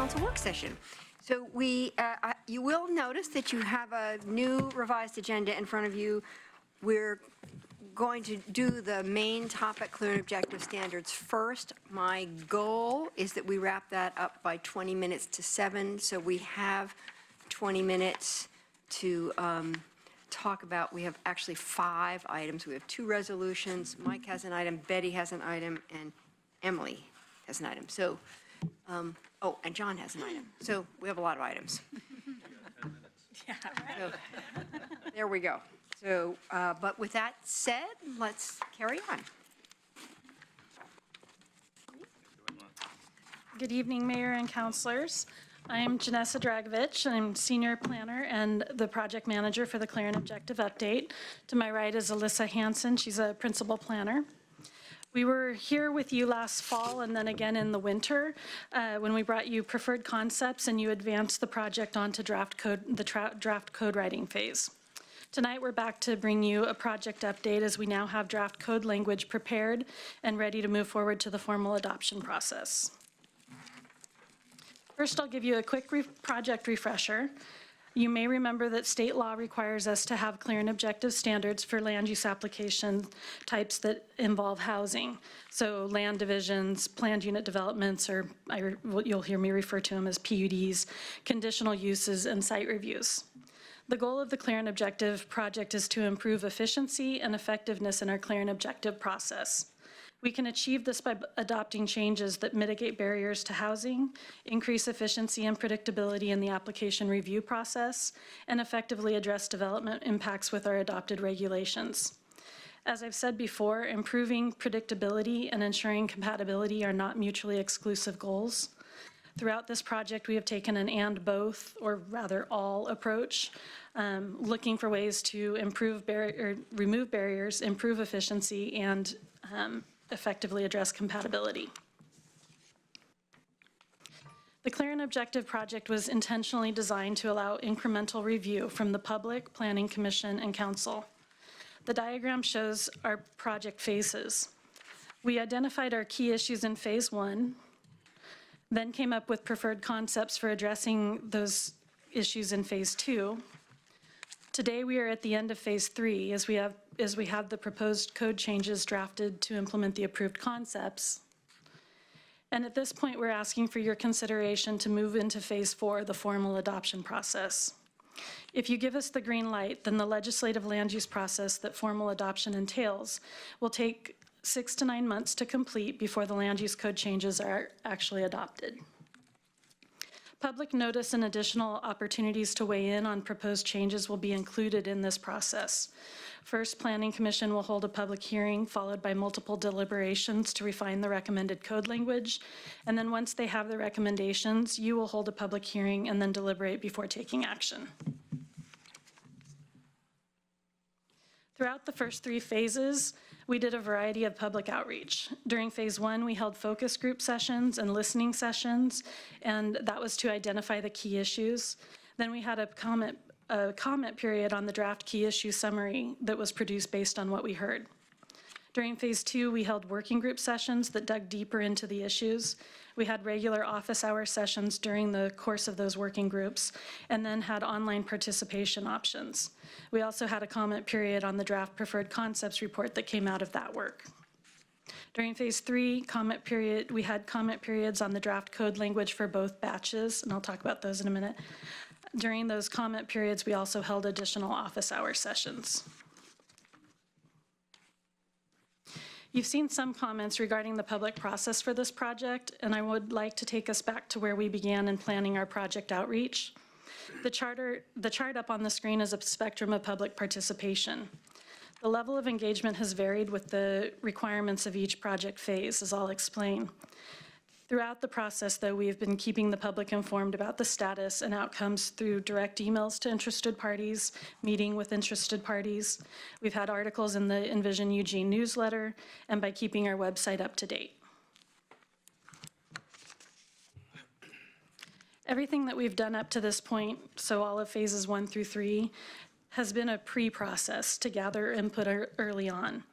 Council work session. So you will notice that you have a new revised agenda in front of you. We're going to do the main topic, clear and objective standards first. My goal is that we wrap that up by 20 minutes to 7, so we have 20 minutes to talk about. We have actually 5 items. We have 2 resolutions. Mike has an item, Betty has an item, and Emily has an item. So, and John has an item. So we have a lot of items. Yeah. So, there we go. So, but with that said, let's carry on. Good evening, Mayor and Councilors. I'm Janessa Dragovich. I'm Senior Planner and the Project Manager for the Clear and Objective Update. To my right is Alyssa Hansen. She's a Principal Planner. We were here with you last fall and then again in the winter when we brought you preferred concepts and you advanced the project onto the draft code writing phase. Tonight we're back to bring you a project update as we now have draft code language prepared and ready to move forward to the formal adoption process. First, I'll give you a quick project refresher. You may remember that state law requires us to have clear and objective standards for land use application types that involve housing. So land divisions, planned unit developments, or you'll hear me refer to them as PUDs, conditional uses, and site reviews. The goal of the Clear and Objective project is to improve efficiency and effectiveness in our clear and objective process. We can achieve this by adopting changes that mitigate barriers to housing, increase efficiency and predictability in the application review process, and effectively address development impacts with our adopted regulations. As I've said before, improving predictability and ensuring compatibility are not mutually exclusive goals. Throughout this project, we have taken an and both, or rather all approach, looking for ways to remove barriers, improve efficiency, and effectively address compatibility. The Clear and Objective project was intentionally designed to allow incremental review from the public, Planning Commission, and Council. The diagram shows our project phases. We identified our key issues in phase 1, then came up with preferred concepts for addressing those issues in phase 2. Today we are at the end of phase 3 as we have the proposed code changes drafted to implement the approved concepts. And at this point we're asking for your consideration to move into phase 4, the formal adoption process. If you give us the green light, then the legislative land use process that formal adoption entails will take 6 to 9 months to complete before the land use code changes are actually adopted. Public notice and additional opportunities to weigh in on proposed changes will be included in this process. First, Planning Commission will hold a public hearing followed by multiple deliberations to refine the recommended code language. And then once they have the recommendations, you will hold a public hearing and then deliberate before taking action. Throughout the first 3 phases, we did a variety of public outreach. During phase 1, we held focus group sessions and listening sessions, and that was to identify the key issues. Then we had a comment period on the draft key issue summary that was produced based on what we heard. During phase 2, we held working group sessions that dug deeper into the issues. We had regular office hour sessions during the course of those working groups, and then had online participation options. We also had a comment period on the draft preferred concepts report that came out of that work. During phase 3, we had comment periods on the draft code language for both batches, and I'll talk about those in a minute. During those comment periods, we also held additional office hour sessions. You've seen some comments regarding the public process for this project, and I would like to take us back to where we began in planning our project outreach. The chart up on the screen is a spectrum of public participation. The level of engagement has varied with the requirements of each project phase, as I'll explain. Throughout the process, though, we have been keeping the public informed about the status and outcomes through direct emails to interested parties, meeting with interested parties. We've had articles in the Envision Eugene newsletter, and by keeping our website up to date. Everything that we've done up to this point, so all of phases 1 through 3, has been a pre-process to gather input early on.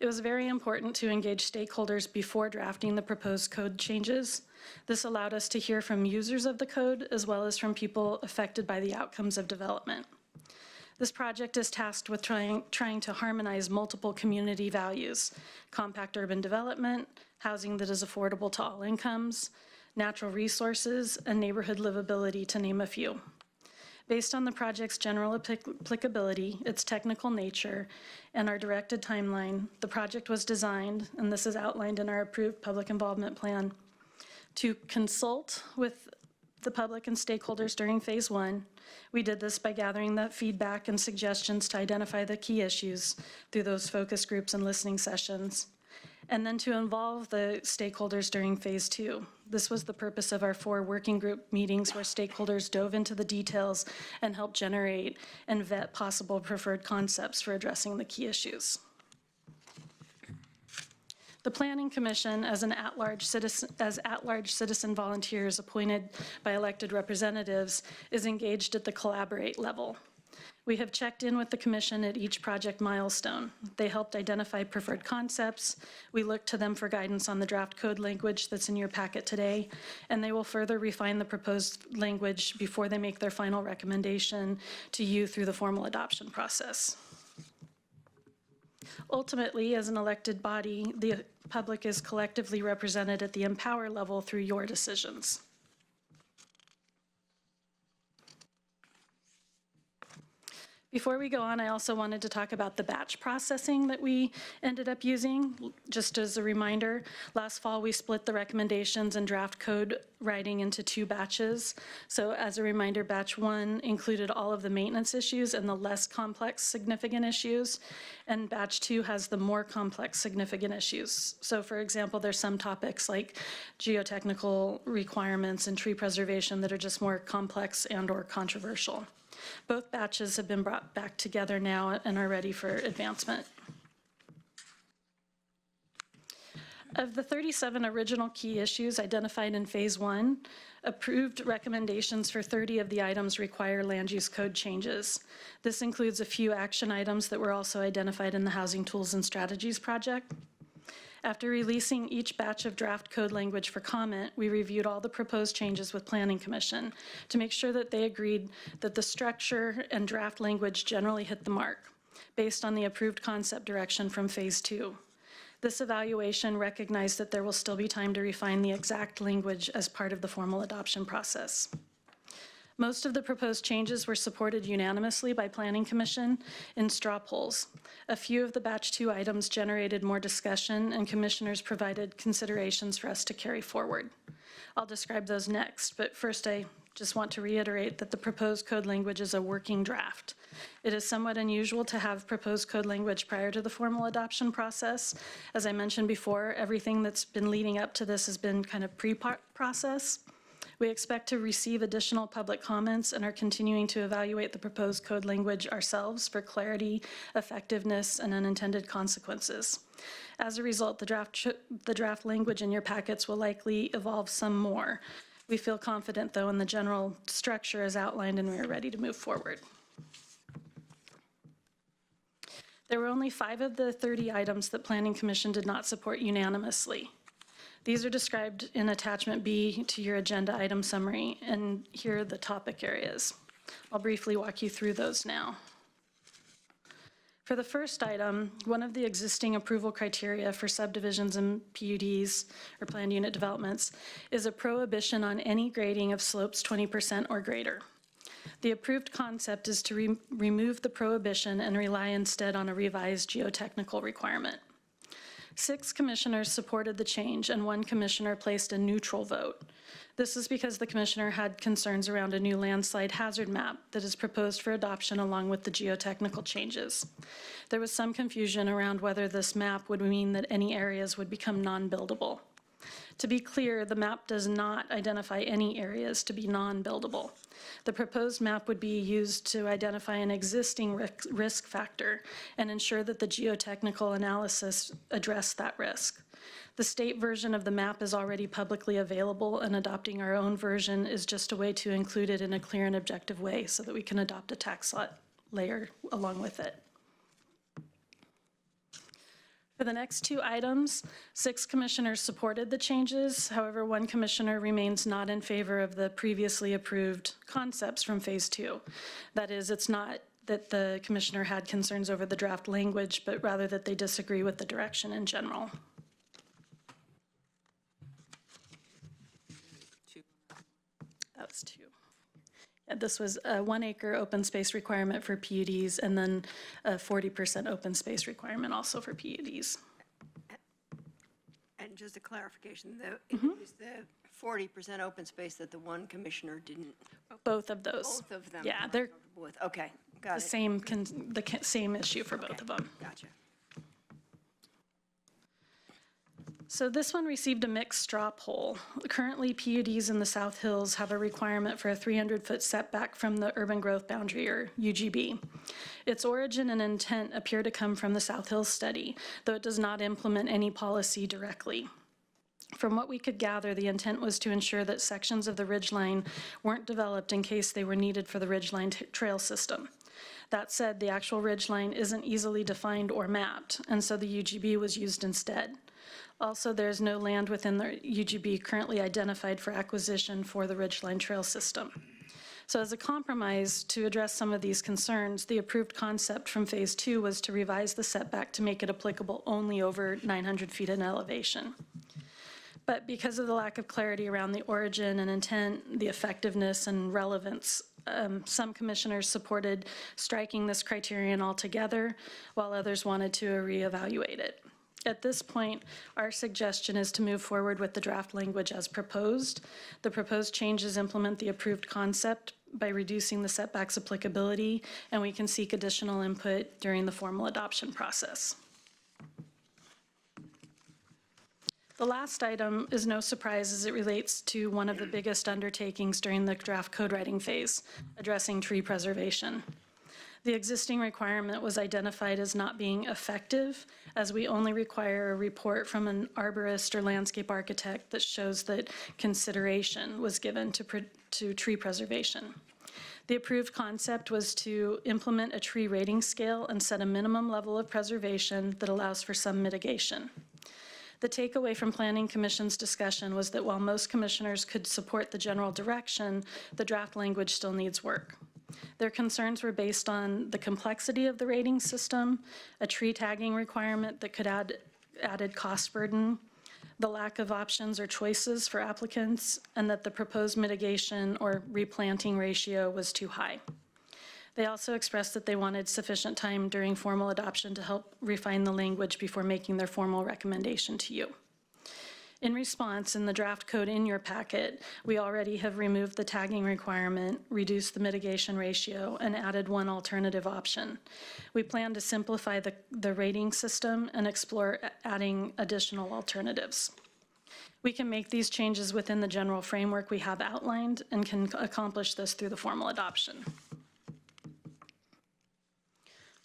It was very important to engage stakeholders before drafting the proposed code changes. This allowed us to hear from users of the code as well as from people affected by the outcomes of development. This project is tasked with trying to harmonize multiple community values: compact urban development, housing that is affordable to all incomes, natural resources, and neighborhood livability, to name a few. Based on the project's general applicability, its technical nature, and our directed timeline, the project was designed, and this is outlined in our approved public involvement plan, to consult with the public and stakeholders during phase 1. We did this by gathering that feedback and suggestions to identify the key issues through those focus groups and listening sessions, and then to involve the stakeholders during phase 2. This was the purpose of our 4 working group meetings, where stakeholders dove into the details and helped generate and vet possible preferred concepts for addressing the key issues. The Planning Commission, as at-large citizen volunteers appointed by elected representatives, is engaged at the collaborate level. We have checked in with the Commission at each project milestone. They helped identify preferred concepts. We look to them for guidance on the draft code language that's in your packet today, and they will further refine the proposed language before they make their final recommendation to you through the formal adoption process. Ultimately, as an elected body, the public is collectively represented at the empower level through your decisions. Before we go on, I also wanted to talk about the batch processing that we ended up using. Just as a reminder, last fall we split the recommendations and draft code writing into 2 batches. So as a reminder, batch 1 included all of the maintenance issues and the less complex significant issues, and batch 2 has the more complex significant issues. So for example, there's some topics like geotechnical requirements and tree preservation that are just more complex and or controversial. Both batches have been brought back together now and are ready for advancement. Of the 37 original key issues identified in phase 1, approved recommendations for 30 of the items require land use code changes. This includes a few action items that were also identified in the Housing Tools and Strategies project. After releasing each batch of draft code language for comment, we reviewed all the proposed changes with Planning Commission to make sure that they agreed that the structure and draft language generally hit the mark, based on the approved concept direction from phase 2. This evaluation recognized that there will still be time to refine the exact language as part of the formal adoption process. Most of the proposed changes were supported unanimously by Planning Commission in straw polls. A few of the batch 2 items generated more discussion, and commissioners provided considerations for us to carry forward. I'll describe those next, but first I just want to reiterate that the proposed code language is a working draft. It is somewhat unusual to have proposed code language prior to the formal adoption process. As I mentioned before, everything that's been leading up to this has been kind of pre-process. We expect to receive additional public comments and are continuing to evaluate the proposed code language ourselves for clarity, effectiveness, and unintended consequences. As a result, the draft language in your packets will likely evolve some more. We feel confident, though, in the general structure as outlined, and we are ready to move forward. There were only 5 of the 30 items that Planning Commission did not support unanimously. These are described in attachment B to your agenda item summary, and here are the topic areas. I'll briefly walk you through those now. For the first item, one of the existing approval criteria for subdivisions and PUDs, or planned unit developments, is a prohibition on any grading of slopes 20% or greater. The approved concept is to remove the prohibition and rely instead on a revised geotechnical requirement. 6 commissioners supported the change, and 1 commissioner placed a neutral vote. This is because the commissioner had concerns around a new landslide hazard map that is proposed for adoption along with the geotechnical changes. There was some confusion around whether this map would mean that any areas would become non-buildable. To be clear, the map does not identify any areas to be non-buildable. The proposed map would be used to identify an existing risk factor and ensure that the geotechnical analysis addressed that risk. The state version of the map is already publicly available, and adopting our own version is just a way to include it in a clear and objective way so that we can adopt a tax lot layer along with it. For the next two items, 6 commissioners supported the changes. However, 1 commissioner remains not in favor of the previously approved concepts from Phase 2. That is, it's not that the commissioner had concerns over the draft language, but rather that they disagree with the direction in general. That was 2. Yeah, this was a 1 acre open space requirement for PUDs and then a 40% open space requirement also for PUDs. And just a clarification, it was the 40% open space that the 1 commissioner didn't, Both of those. both of them. Yeah, were they're comfortable with. Okay, got the it. same issue for both Okay, of them. Gotcha. So this one received a mixed straw poll. Currently, PUDs in the South Hills have a requirement for a 300-foot setback from the urban growth boundary, or UGB. Its origin and intent appear to come from the South Hills study, though it does not implement any policy directly. From what we could gather, the intent was to ensure that sections of the ridgeline weren't developed in case they were needed for the ridgeline trail system. That said, the actual ridgeline isn't easily defined or mapped, and so the UGB was used instead. Also, there's no land within the UGB currently identified for acquisition for the ridgeline trail system. So as a compromise to address some of these concerns, the approved concept from Phase 2 was to revise the setback to make it applicable only over 900 feet in elevation. But because of the lack of clarity around the origin and intent, the effectiveness and relevance, some commissioners supported striking this criterion altogether, while others wanted to reevaluate it. At this point, our suggestion is to move forward with the draft language as proposed. The proposed changes implement the approved concept by reducing the setback's applicability, and we can seek additional input during the formal adoption process. The last item is no surprise as it relates to one of the biggest undertakings during the draft code writing phase, addressing tree preservation. The existing requirement was identified as not being effective, as we only require a report from an arborist or landscape architect that shows that consideration was given to tree preservation. The approved concept was to implement a tree rating scale and set a minimum level of preservation that allows for some mitigation. The takeaway from Planning Commission's discussion was that while most commissioners could support the general direction, the draft language still needs work. Their concerns were based on the complexity of the rating system, a tree tagging requirement that could add added cost burden, the lack of options or choices for applicants, and that the proposed mitigation or replanting ratio was too high. They also expressed that they wanted sufficient time during formal adoption to help refine the language before making their formal recommendation to you. In response, in the draft code in your packet, we already have removed the tagging requirement, reduced the mitigation ratio, and added one alternative option. We plan to simplify the rating system and explore adding additional alternatives. We can make these changes within the general framework we have outlined and can accomplish this through the formal adoption.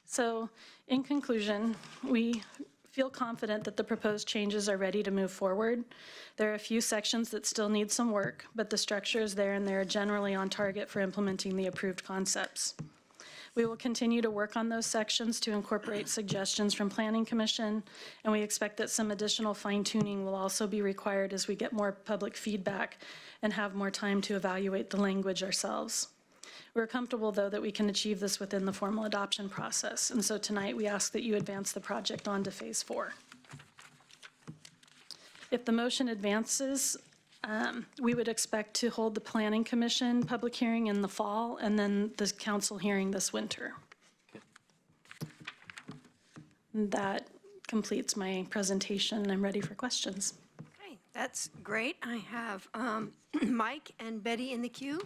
So, in conclusion, we feel confident that the proposed changes are ready to move forward. There are a few sections that still need some work, but the structure is there and they're generally on target for implementing the approved concepts. We will continue to work on those sections to incorporate suggestions from Planning Commission, and we expect that some additional fine-tuning will also be required as we get more public feedback and have more time to evaluate the language ourselves. We're comfortable, though, that we can achieve this within the formal adoption process, and so tonight we ask that you advance the project on to Phase 4. If the motion advances, we would expect to hold the Planning Commission public hearing in the fall and then the council hearing this winter. That completes my presentation. I'm ready for questions. Okay, that's great. I have Mike and Betty in the queue.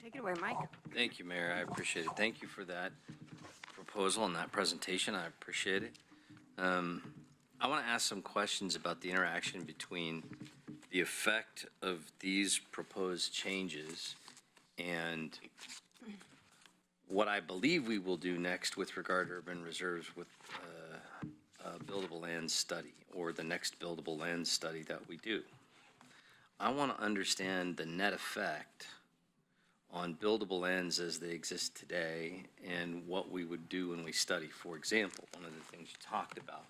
Take it away, Mike. Thank you, Mayor. I appreciate it. Thank you for that proposal and that presentation. I appreciate it. I want to ask some questions about the interaction between the effect of these proposed changes and what I believe we will do next with regard to urban reserves with a buildable land study, or the next buildable land study that we do. I want to understand the net effect on buildable lands as they exist today and what we would do when we study. For example, one of the things you talked about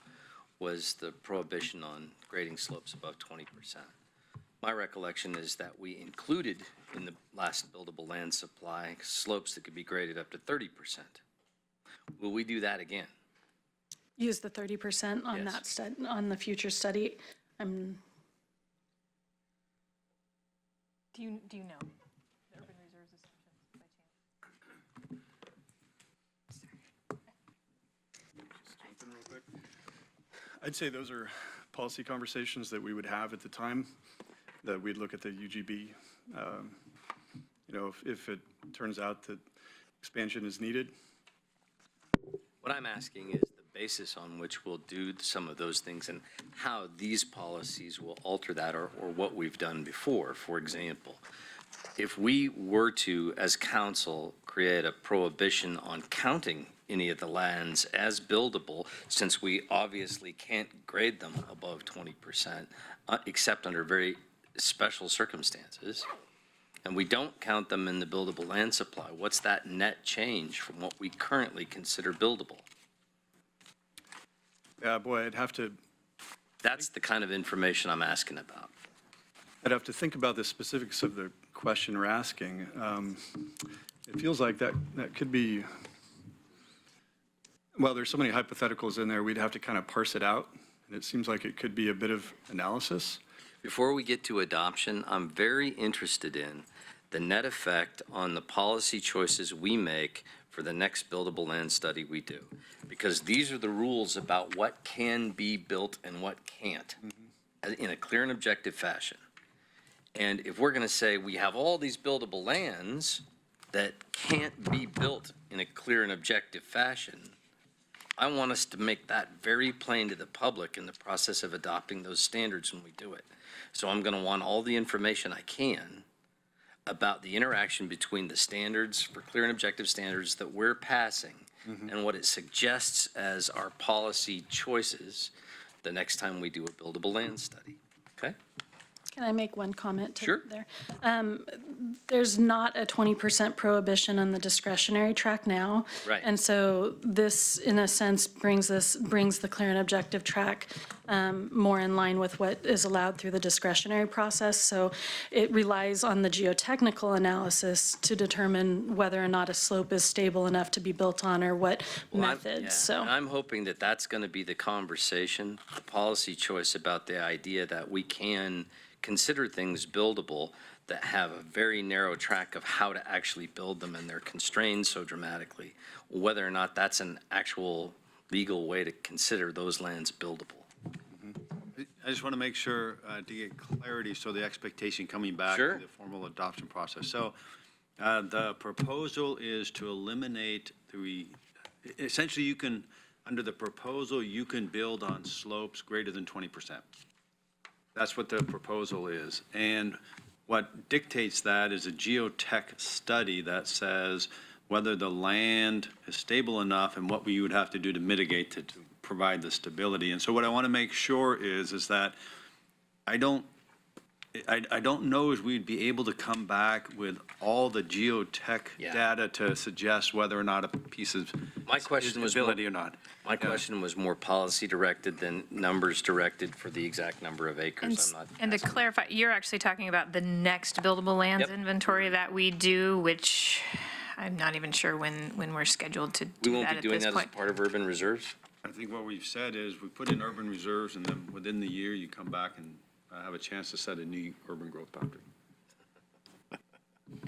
was the prohibition on grading slopes above 20%. My recollection is that we included in the last buildable land supply slopes that could be graded up to 30%. Will we do that again? Use the 30% on Yes. that on the future study. Do you know the urban reserves assumptions by chance? I'd say those are policy conversations that we would have at the time, that we'd look at the UGB. You know, if it turns out that expansion is needed. What I'm asking is the basis on which we'll do some of those things and how these policies will alter that, or what we've done before. For example, if we were to, as council, create a prohibition on counting any of the lands as buildable, since we obviously can't grade them above 20%, except under very special circumstances, and we don't count them in the buildable land supply, what's that net change from what we currently consider buildable? Yeah, boy, That's the kind of information I'm asking about. I'd have to think about the specifics of the question we're asking. It feels like that could be, well, there's so many hypotheticals in there, we'd have to kind of parse it out. And it seems like it could be a bit of analysis. Before we get to adoption, I'm very interested in the net effect on the policy choices we make for the next buildable land study we do. Because these are the rules about what can be built and what can't, in a clear and objective fashion. And if we're going to say we have all these buildable lands that can't be built in a clear and objective fashion, I want us to make that very plain to the public in the process of adopting those standards when we do it. So I'm going to want all the information I can about the interaction between the standards for clear and objective standards that we're passing and what it suggests as our policy choices the next time we do a buildable land study. Okay? Can I make one comment Sure. there? There's not a 20% prohibition on the discretionary track now. Right. And so this, in a sense, brings the clear and objective track more in line with what is allowed through the discretionary process. So it relies on the geotechnical analysis to determine whether or not a slope is stable enough to be built on, or what methods, so. And I'm hoping that that's going to be the conversation, the policy choice about the idea that we can consider things buildable that have a very narrow track of how to actually build them, and they're constrained so dramatically, whether or not that's an actual legal way to consider those lands buildable. I just want to make sure to get clarity, so the expectation coming back Sure. to the formal adoption process. So the proposal is to eliminate essentially you can, under the proposal, you can build on slopes greater than 20%. That's what the proposal is. And what dictates that is a geotech study that says whether the land is stable enough and what we would have to do to mitigate to provide the stability. And so what I want to make sure is that I don't know if we'd be able to come back with all the geotech Yeah. data to suggest whether or not a piece of My question was ability or not. My question was more policy directed than numbers directed for the exact number of acres. I'm not. And to clarify, you're actually talking about the next buildable lands Yep. inventory that we do, which I'm not even sure when we're scheduled to We do won't that be at doing this that as point. part of urban reserves? I think what we've said is we put in urban reserves, and then within the year, you come back and have a chance to set a new urban growth boundary.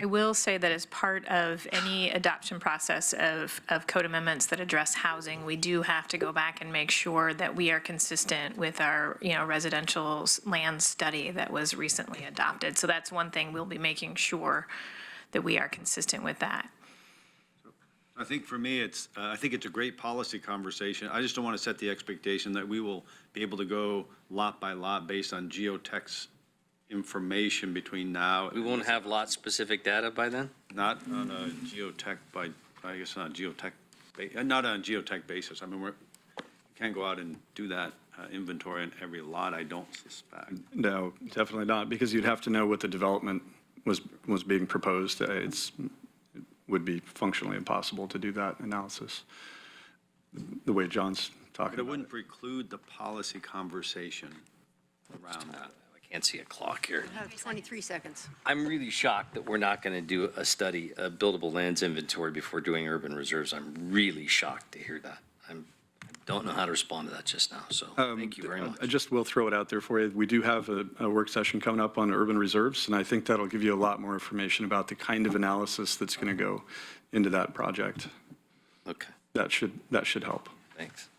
I will say that as part of any adoption process of code amendments that address housing, we do have to go back and make sure that we are consistent with our, residential land study that was recently adopted. So that's one thing we'll be making sure that we are consistent with that. I think for me, I think it's a great policy conversation. I just don't want to set the expectation that we will be able to go lot by lot based on geotech's information between now. We won't have lot-specific data by then? Not on a geotech not on a geotech basis. I mean, you can't go out and do that inventory on every lot, I don't suspect. No, definitely not, because you'd have to know what the development was being proposed, it would be functionally impossible to do that analysis the way John's talking But it about wouldn't it. preclude the policy conversation around that. I can't see a clock here. I have 23 seconds. I'm really shocked that we're not going to do a study, a buildable lands inventory before doing urban reserves. I'm really shocked to hear that. I don't know how to respond to that just now, so thank you very much. I just will throw it out there for you. We do have a work session coming up on urban reserves, and I think that'll give you a lot more information about the kind of analysis that's going to go into that project. Okay, That should help. thanks.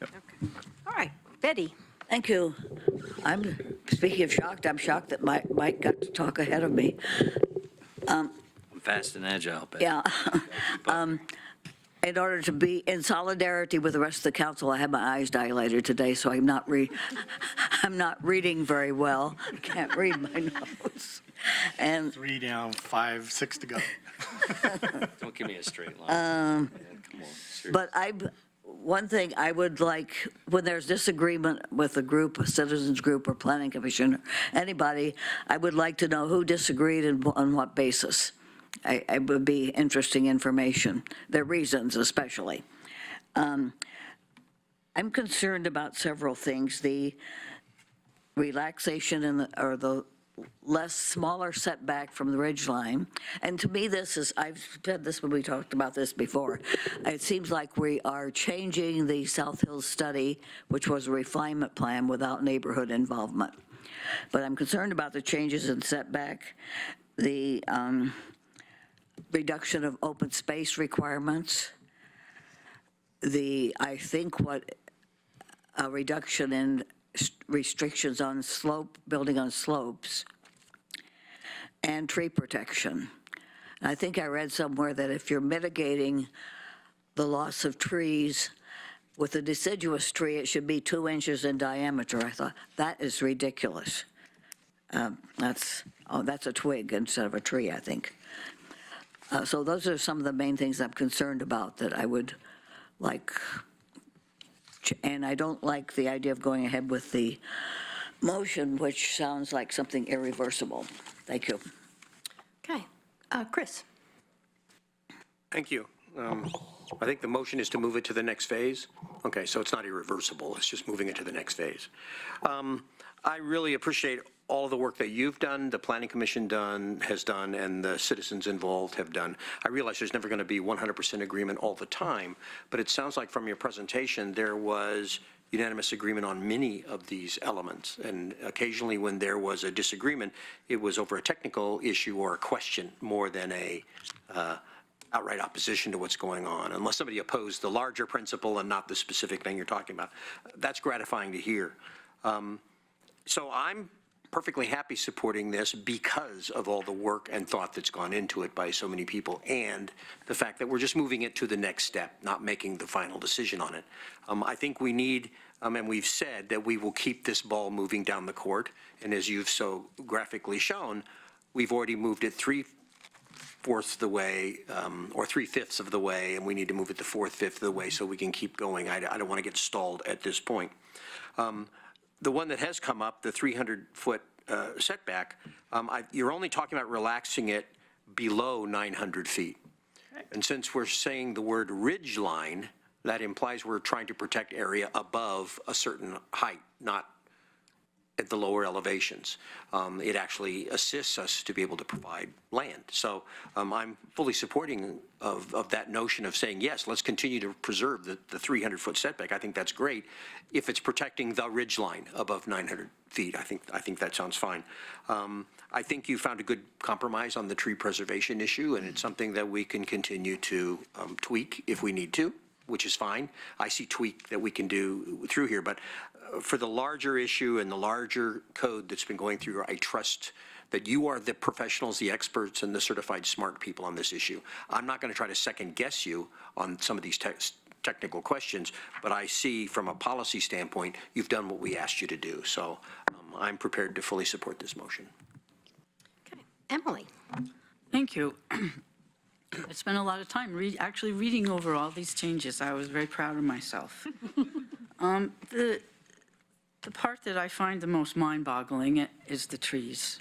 All right, Betty. Thank you. Speaking of shocked, I'm shocked that Mike got to talk ahead of me. I'm fast and agile, Betty. Yeah. In order to be in solidarity with the rest of the council, I had my eyes dilated today, so I'm not reading very well. I can't read my notes. And 3 down, 5, 6 to go. Don't give me a straight line. Come on, seriously. But one thing I would like, when there's disagreement with a group, a citizens group or planning commission, or anybody, I would like to know who disagreed and on what basis. I would be interesting information, their reasons especially. I'm concerned about several things. The relaxation or the smaller setback from the ridge line. And to me, I've said this when we talked about this before. It seems like we are changing the South Hills study, which was a refinement plan without neighborhood involvement. But I'm concerned about the changes in setback, the reduction of open space requirements, I think a reduction in restrictions on building on slopes, and tree protection. And I think I read somewhere that if you're mitigating the loss of trees with a deciduous tree, it should be 2 inches in diameter. I thought, that is ridiculous. That's a twig instead of a tree, I think. So those are some of the main things I'm concerned about that I would like. And I don't like the idea of going ahead with the motion, which sounds like something irreversible. Thank you. Okay, Chris. Thank you. I think the motion is to move it to the next phase. Okay, so it's not irreversible, it's just moving it to the next phase. I really appreciate all of the work that you've done, the Planning Commission has done, and the citizens involved have done. I realize there's never going to be 100% agreement all the time, but it sounds like from your presentation there was unanimous agreement on many of these elements. And occasionally when there was a disagreement, it was over a technical issue or a question more than a outright opposition to what's going on, unless somebody opposed the larger principle and not the specific thing you're talking about. That's gratifying to hear. So I'm perfectly happy supporting this because of all the work and thought that's gone into it by so many people, and the fact that we're just moving it to the next step, not making the final decision on it. I think we need, and we've said that we will keep this ball moving down the court, and as you've so graphically shown, we've already moved it 3/4 the way, or 3/5 of the way, and we need to move it the 4/5 of the way so we can keep going. I don't want to get stalled at this point. The one that has come up, the 300-foot setback, you're only talking about relaxing it below 900 feet. And since we're saying the word ridge line, that implies we're trying to protect area above a certain height, not at the lower elevations. It actually assists us to be able to provide land. So I'm fully supporting of that notion of saying, yes, let's continue to preserve the 300-foot setback. I think that's great. If it's protecting the ridge line above 900 feet, I think that sounds fine. I think you found a good compromise on the tree preservation issue, and it's something that we can continue to tweak if we need to, which is fine. I see tweak that we can do through here, but for the larger issue and the larger code that's been going through, I trust that you are the professionals, the experts, and the certified smart people on this issue. I'm not going to try to second guess you on some of these technical questions, but I see from a policy standpoint, you've done what we asked you to do. So I'm prepared to fully support this motion. Okay, Emily. Thank you. I spent a lot of time actually reading over all these changes. I was very proud of myself. The part that I find the most mind-boggling is the trees.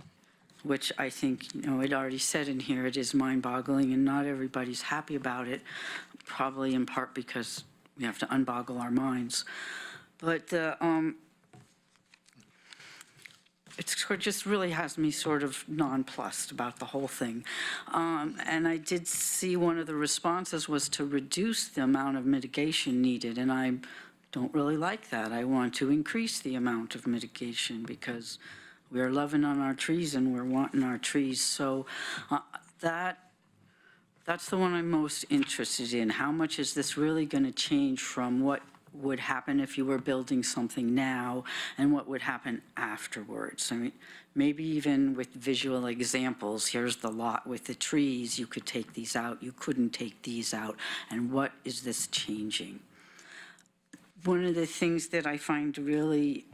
which I think, it already said in here, it is mind-boggling, and not everybody's happy about it, probably in part because we have to unboggle our minds. But it just really has me sort of nonplussed about the whole thing. And I did see one of the responses was to reduce the amount of mitigation needed, and I don't really like that. I want to increase the amount of mitigation because we are loving on our trees and we're wanting our trees. So that's the one I'm most interested in. How much is this really going to change from what would happen if you were building something now and what would happen afterwards? I mean, maybe even with visual examples, here's the lot with the trees, you could take these out, you couldn't take these out, and what is this changing? One of the things that I find really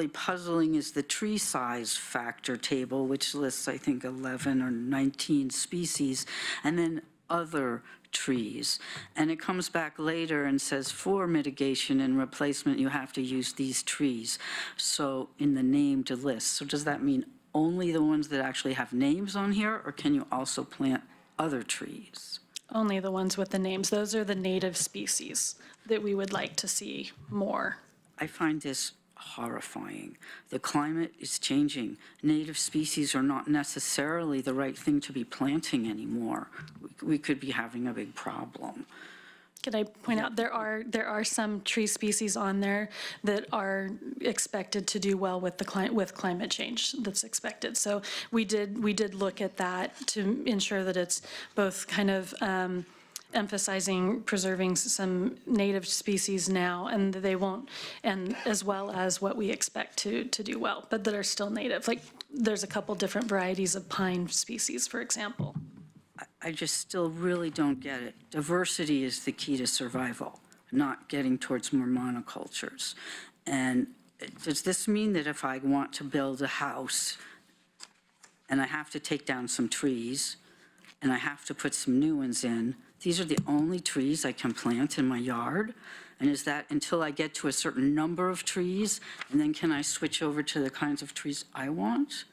puzzling is the tree size factor table, which lists, I think, 11 or 19 species, and then other trees. And it comes back later and says, for mitigation and replacement, you have to use these trees. So in the named list. So does that mean only the ones that actually have names on here, or can you also plant other trees? Only the ones with the names. Those are the native species that we would like to see more. I find this horrifying. The climate is changing. Native species are not necessarily the right thing to be planting anymore. We could be having a big problem. Could I point out, there are some tree species on there that are expected to do well with with climate change that's expected. So we did look at that to ensure that it's both kind of emphasizing preserving some native species now, and they won't, and as well as what we expect to do well, but that are still native. Like, there's a couple different varieties of pine species, for example. I just still really don't get it. Diversity is the key to survival, not getting towards more monocultures. And does this mean that if I want to build a house and I have to take down some trees and I have to put some new ones in, these are the only trees I can plant in my yard? And is that until I get to a certain number of trees, and then can I switch over to the kinds of trees I want?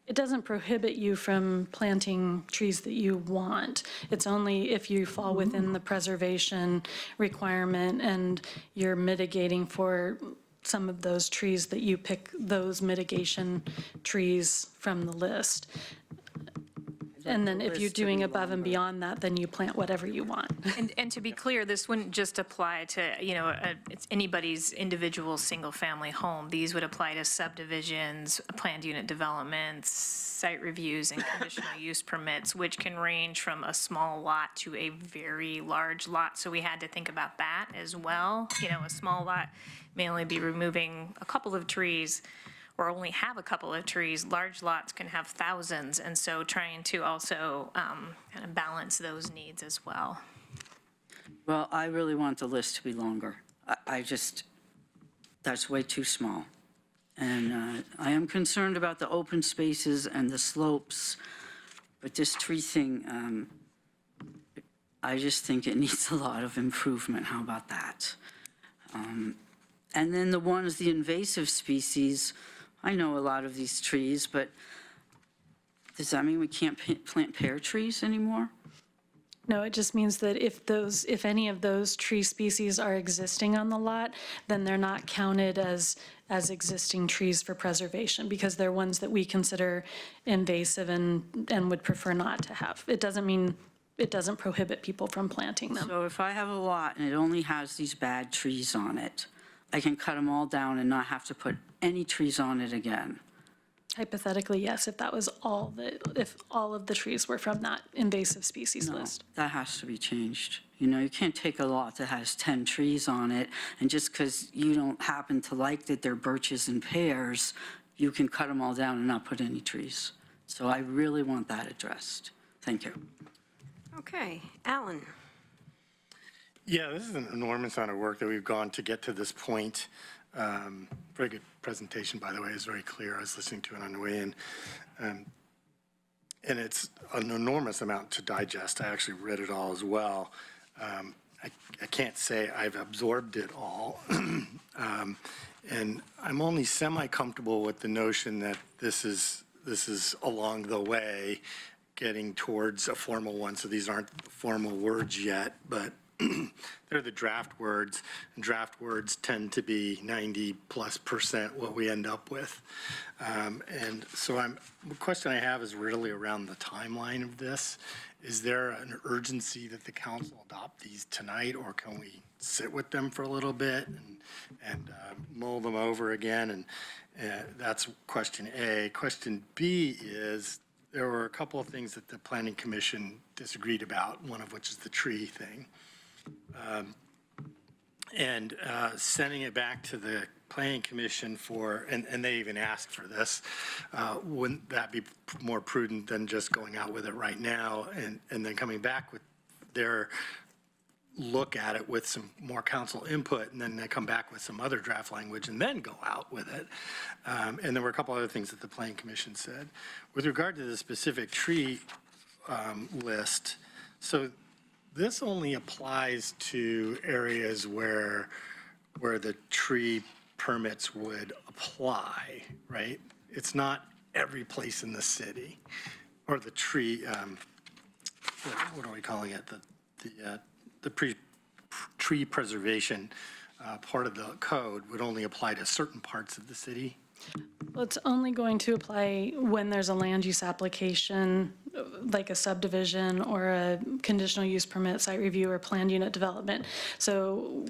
It doesn't prohibit you from planting trees that you want. It's only if you fall within the preservation requirement and you're mitigating for some of those trees that you pick those mitigation trees from the list. And then if you're doing above and beyond that, then you plant whatever you want. And to be clear, this wouldn't just apply to, it's anybody's individual single-family home. These would apply to subdivisions, planned unit developments, site reviews, and conditional use permits, which can range from a small lot to a very large lot. So we had to think about that as well. A small lot may only be removing a couple of trees or only have a couple of trees. Large lots can have thousands, and so trying to also kind of balance those needs as well. Well, I really want the list to be longer. That's way too small. And I am concerned about the open spaces and the slopes, but this tree thing, I just think it needs a lot of improvement. How about that? And then the invasive species, I know a lot of these trees, but does that mean we can't plant pear trees anymore? No, it just means that if any of those tree species are existing on the lot, then they're not counted as existing trees for preservation, because they're ones that we consider invasive and would prefer not to have. It doesn't prohibit people from planting them. So if I have a lot and it only has these bad trees on it, I can cut them all down and not have to put any trees on it again. Hypothetically, yes, if all of the trees were from that invasive species list. That has to be changed. You can't take a lot that has 10 trees on it, and just because you don't happen to like that they're birches and pears, you can cut them all down and not put any trees. So I really want that addressed. Thank you. Okay, Alan. Yeah, this is an enormous amount of work that we've gone to get to this point. Very good presentation, by the way. It's very clear. I was listening to it on the way in. And it's an enormous amount to digest. I actually read it all as well. I can't say I've absorbed it all. And I'm only semi-comfortable with the notion that this is along the way, getting towards a formal one. So these aren't formal words yet, but they're the draft words, and draft words tend to be 90+% what we end up with. And so the question I have is really around the timeline of this. Is there an urgency that the council adopt these tonight, or can we sit with them for a little bit and mull them over again? And that's question A. Question B is, there were a couple of things that the Planning Commission disagreed about, one of which is the tree thing. Sending it back to the Planning Commission for, and they even asked for this, wouldn't that be more prudent than just going out with it right now and then coming back with their look at it with some more council input, and then they come back with some other draft language and then go out with it? And there were a couple other things that the Planning Commission said. With regard to the specific tree list, so this only applies to areas where the tree permits would apply, right? It's not every place in the city, or the tree, what are we calling it? The tree preservation part of the code would only apply to certain parts of the city. Well, it's only going to apply when there's a land use application, like a subdivision or a conditional use permit, site review, or planned unit development. So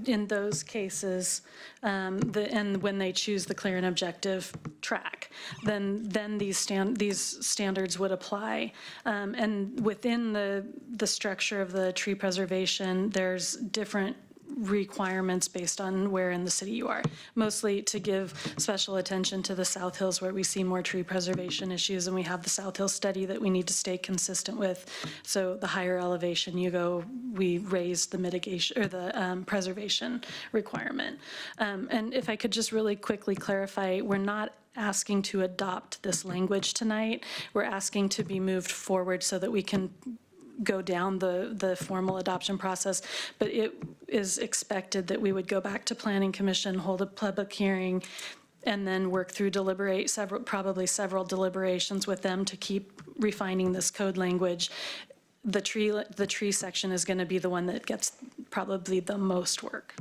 in those cases, and when they choose the clear and objective track, then these standards would apply. And within the structure of the tree preservation, there's different requirements based on where in the city you are, mostly to give special attention to the South Hills where we see more tree preservation issues, and we have the South Hills study that we need to stay consistent with. So the higher elevation you go, we raise the mitigation or the preservation requirement. And if I could just really quickly clarify, we're not asking to adopt this language tonight. We're asking to be moved forward so that we can go down the formal adoption process, but it is expected that we would go back to Planning Commission, hold a public hearing, and then work through probably several deliberations with them to keep refining this code language. The tree section is going to be the one that gets probably the most work.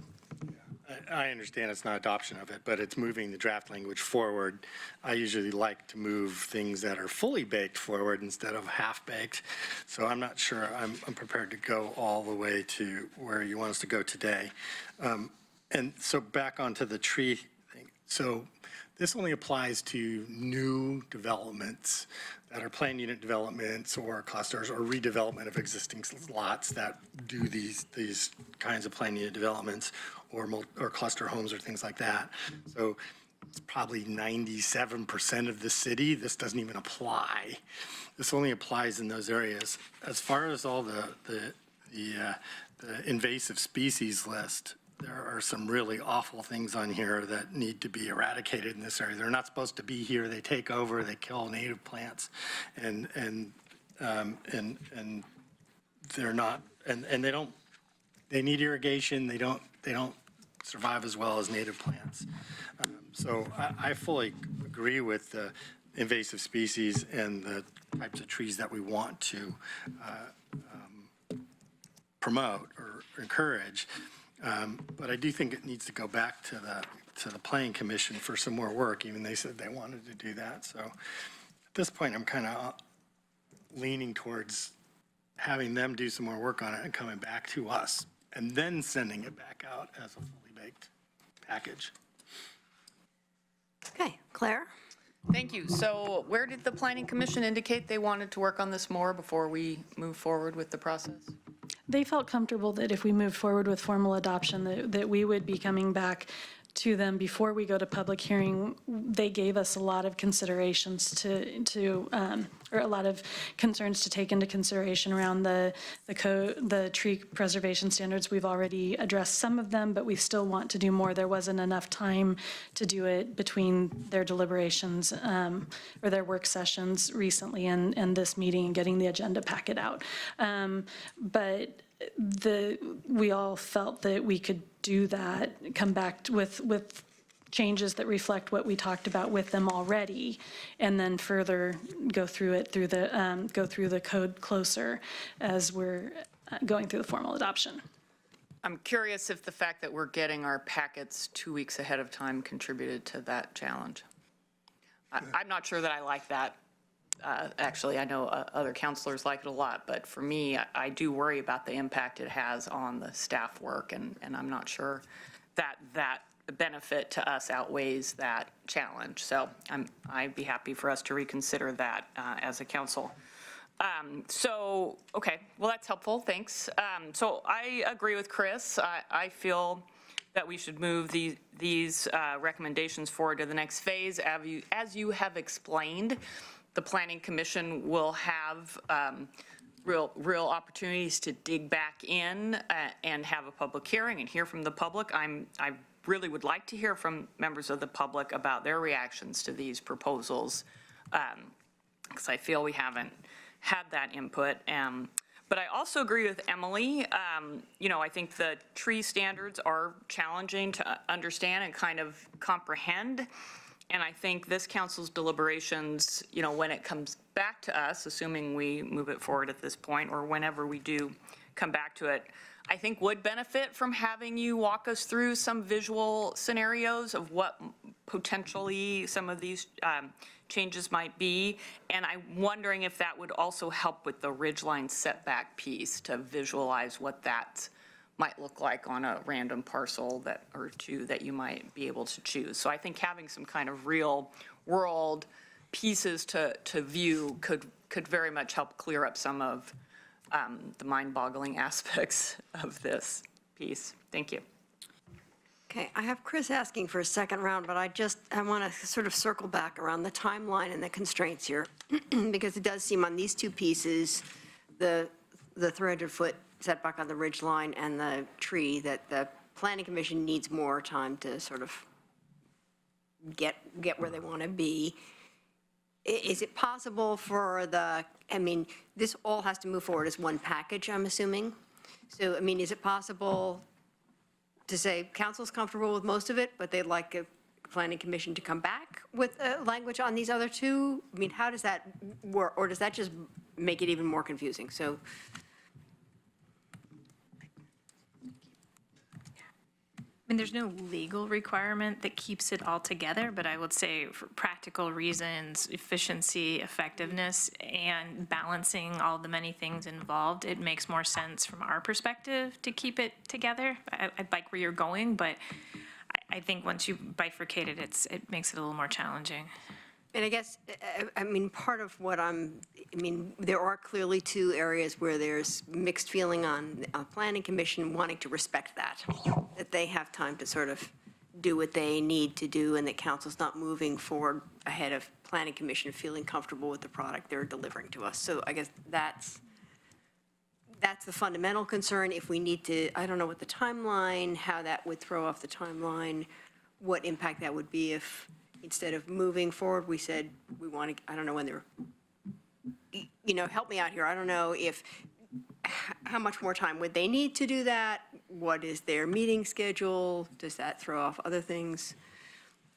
I understand it's not adoption of it, but it's moving the draft language forward. I usually like to move things that are fully baked forward instead of half-baked. So I'm not sure I'm prepared to go all the way to where you want us to go today. And so back onto the tree thing. So this only applies to new developments that are planned unit developments or clusters or redevelopment of existing lots that do these kinds of planned unit developments or cluster homes or things like that. So it's probably 97% of the city. This doesn't even apply. This only applies in those areas. As far as all the invasive species list, there are some really awful things on here that need to be eradicated in this area. They're not supposed to be here. They take over. They kill native plants, and they're not. And they don't. They need irrigation. They don't survive as well as native plants. So I fully agree with the invasive species and the types of trees that we want to promote or encourage. But I do think it needs to go back to the Planning Commission for some more work. Even they said they wanted to do that. So at this point, I'm kind of leaning towards having them do some more work on it and coming back to us, and then sending it back out as a fully baked package. Okay, Claire? Thank you. So where did the Planning Commission indicate they wanted to work on this more before we move forward with the process? They felt comfortable that if we moved forward with formal adoption, that we would be coming back to them before we go to public hearing. They gave us a lot of considerations or a lot of concerns to take into consideration around the tree preservation standards. We've already addressed some of them, but we still want to do more. There wasn't enough time to do it between their deliberations or their work sessions recently and this meeting and getting the agenda packet out. But we all felt that we could do that, come back with changes that reflect what we talked about with them already, and then further go through the code closer as we're going through the formal adoption. I'm curious if the fact that we're getting our packets 2 weeks ahead of time contributed to that challenge. I'm not sure that I like that. Actually, I know other counselors like it a lot, but for me, I do worry about the impact it has on the staff work, and I'm not sure that the benefit to us outweighs that challenge. So I'd be happy for us to reconsider that as a council. Okay, well, that's helpful, thanks. So I agree with Chris. I feel that we should move these recommendations forward to the next phase. As you have explained, the Planning Commission will have real opportunities to dig back in and have a public hearing and hear from the public. I really would like to hear from members of the public about their reactions to these proposals, because I feel we haven't had that input. But I also agree with Emily. I think the tree standards are challenging to understand and kind of comprehend. And I think this council's deliberations, when it comes back to us, assuming we move it forward at this point, or whenever we do come back to it, I think would benefit from having you walk us through some visual scenarios of what potentially some of these changes might be. And I'm wondering if that would also help with the ridgeline setback piece to visualize what that might look like on a random parcel or two that you might be able to choose. So I think having some kind of real world pieces to view could very much help clear up some of the mind-boggling aspects of this piece. Thank you. Okay, I have Chris asking for a second round, but I want to sort of circle back around the timeline and the constraints here, because it does seem on these two pieces, the 300-foot setback on the ridge line and the tree, that the Planning Commission needs more time to sort of get where they want to be. Is it possible for this all has to move forward as one package, I'm assuming? So, is it possible to say council's comfortable with most of it, but they'd like a Planning Commission to come back with language on these other two? How does that work, or does that just make it even more confusing? So, There's no legal requirement that keeps it all together, but I would say for practical reasons, efficiency, effectiveness, and balancing all the many things involved, it makes more sense from our perspective to keep it together. I like where you're going, but I think once you bifurcate it, it makes it a little more challenging. and I guess, part of what there are clearly two areas where there's mixed feeling on Planning Commission wanting to respect that they have time to sort of do what they need to do, and that council's not moving forward ahead of Planning Commission feeling comfortable with the product they're delivering to us. So I guess that's the fundamental concern. If we need to, I don't know what the timeline, how that would throw off the timeline, what impact that would be if instead of moving forward, we said we want to, I don't know when they're, help me out here. I don't know how much more time would they need to do that? What is their meeting schedule? Does that throw off other things?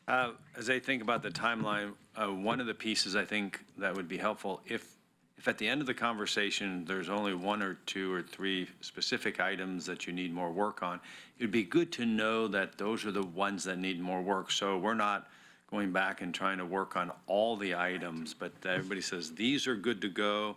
As I think about the timeline, one of the pieces I think that would be helpful, if at the end of the conversation, there's only one or two or three specific items that you need more work on, it'd be good to know that those are the ones that need more work. So we're not going back and trying to work on all the items, but everybody says, these are good to go.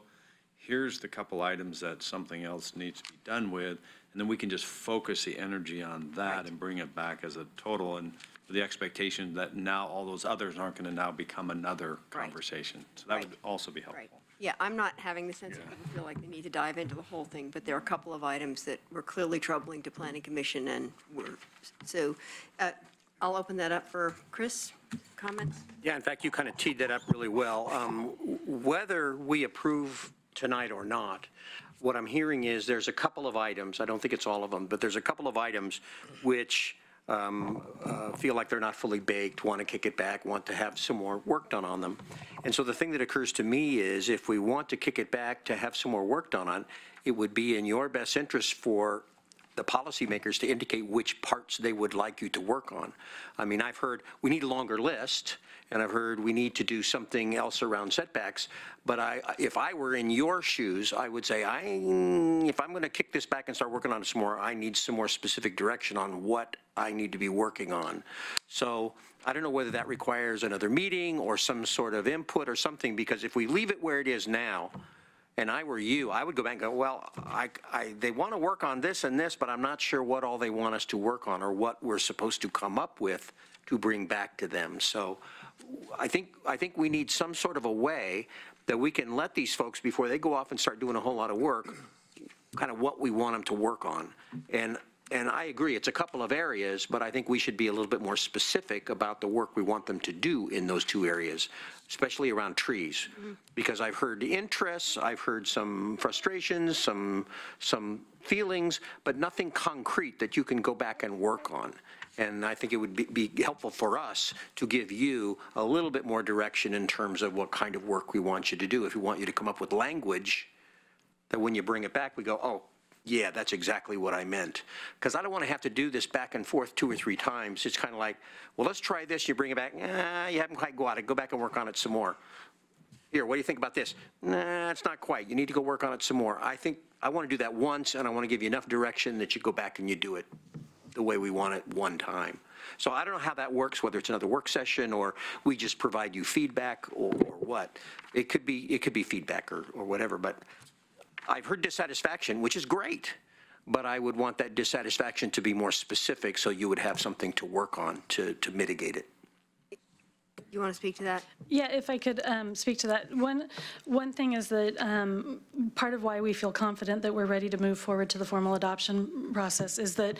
Here's the couple items that something else needs to be done with. And then we can just focus the energy on that and bring it back as a total, and the expectation that now all those others aren't going to now become another conversation. So that would also be helpful. Right. Yeah, I'm not having the sense that people feel like they need to dive into the whole thing, but there are a couple of items that were clearly troubling to Planning Commission, and so I'll open that up for Chris, comments? Yeah, in fact, you kind of teed that up really well. Whether we approve tonight or not, what I'm hearing is there's a couple of items, I don't think it's all of them, but there's a couple of items which feel like they're not fully baked, want to kick it back, want to have some more work done on them. And so the thing that occurs to me is if we want to kick it back to have some more work done on, it would be in your best interest for the policymakers to indicate which parts they would like you to work on. I mean, I've heard we need a longer list, and I've heard we need to do something else around setbacks, but if I were in your shoes, I would say, if I'm going to kick this back and start working on it some more, I need some more specific direction on what I need to be working on. So I don't know whether that requires another meeting or some sort of input or something, because if we leave it where it is now, and I were you, I would go back and go, well, they want to work on this and this, but I'm not sure what all they want us to work on or what we're supposed to come up with to bring back to them. So I think we need some sort of a way that we can let these folks, before they go off and start doing a whole lot of work, kind of what we want them to work on. And I agree, it's a couple of areas, but I think we should be a little bit more specific about the work we want them to do in those two areas, especially around trees. Because I've heard interests, I've heard some frustrations, some feelings, but nothing concrete that you can go back and work on. And I think it would be helpful for us to give you a little bit more direction in terms of what kind of work we want you to do. If we want you to come up with language that when you bring it back, we go, oh, yeah, that's exactly what I meant. Because I don't want to have to do this back and forth 2 or 3 times. It's kind of like, well, let's try this. You bring it back. You haven't quite got it. Go back and work on it some more. Here, what do you think about this? Nah, it's not quite. You need to go work on it some more. I think I want to do that once, and I want to give you enough direction that you go back and you do it the way we want it one time. So I don't know how that works, whether it's another work session or we just provide you feedback or what. It could be feedback or whatever, but I've heard dissatisfaction, which is great, but I would want that dissatisfaction to be more specific so you would have something to work on to mitigate it. You want to speak to that? Yeah, if I could speak to that. One thing is that part of why we feel confident that we're ready to move forward to the formal adoption process is that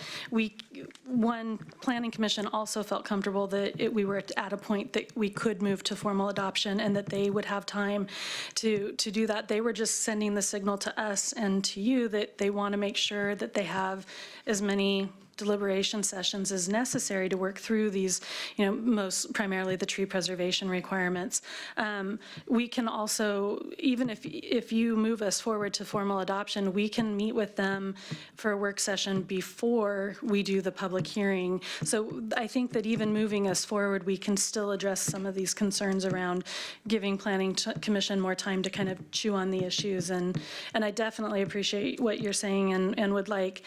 Planning Commission also felt comfortable that we were at a point that we could move to formal adoption and that they would have time to do that. They were just sending the signal to us and to you that they want to make sure that they have as many deliberation sessions as necessary to work through these, most primarily the tree preservation requirements. We can also, even if you move us forward to formal adoption, we can meet with them for a work session before we do the public hearing. So I think that even moving us forward, we can still address some of these concerns around giving Planning Commission more time to kind of chew on the issues. And I definitely appreciate what you're saying and would like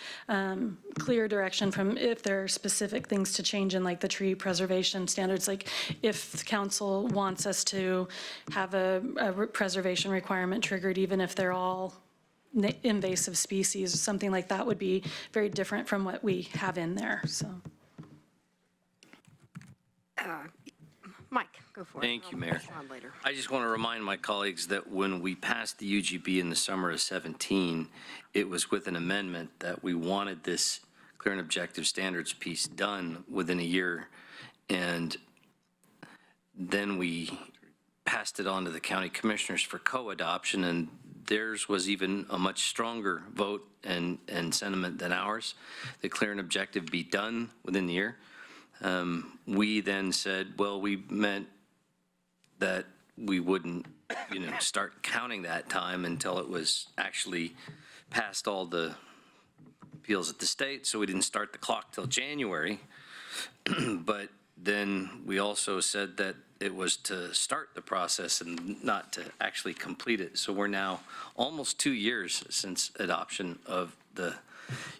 clear direction from if there are specific things to change in like the tree preservation standards, like if the council wants us to have a preservation requirement triggered, even if they're all invasive species, something like that would be very different from what we have in there, so. Mike, go for it. Thank you, Mayor. I'll respond later. I just want to remind my colleagues that when we passed the UGB in the summer of 17, it was with an amendment that we wanted this clear and objective standards piece done within a year. And then we passed it on to the county commissioners for co-adoption, and theirs was even a much stronger vote and sentiment than ours. The clear and objective be done within the year. We then said, well, we meant that we wouldn't, start counting that time until it was actually past all the appeals at the state, so we didn't start the clock till January. But then we also said that it was to start the process and not to actually complete it. So we're now almost 2 years since adoption of the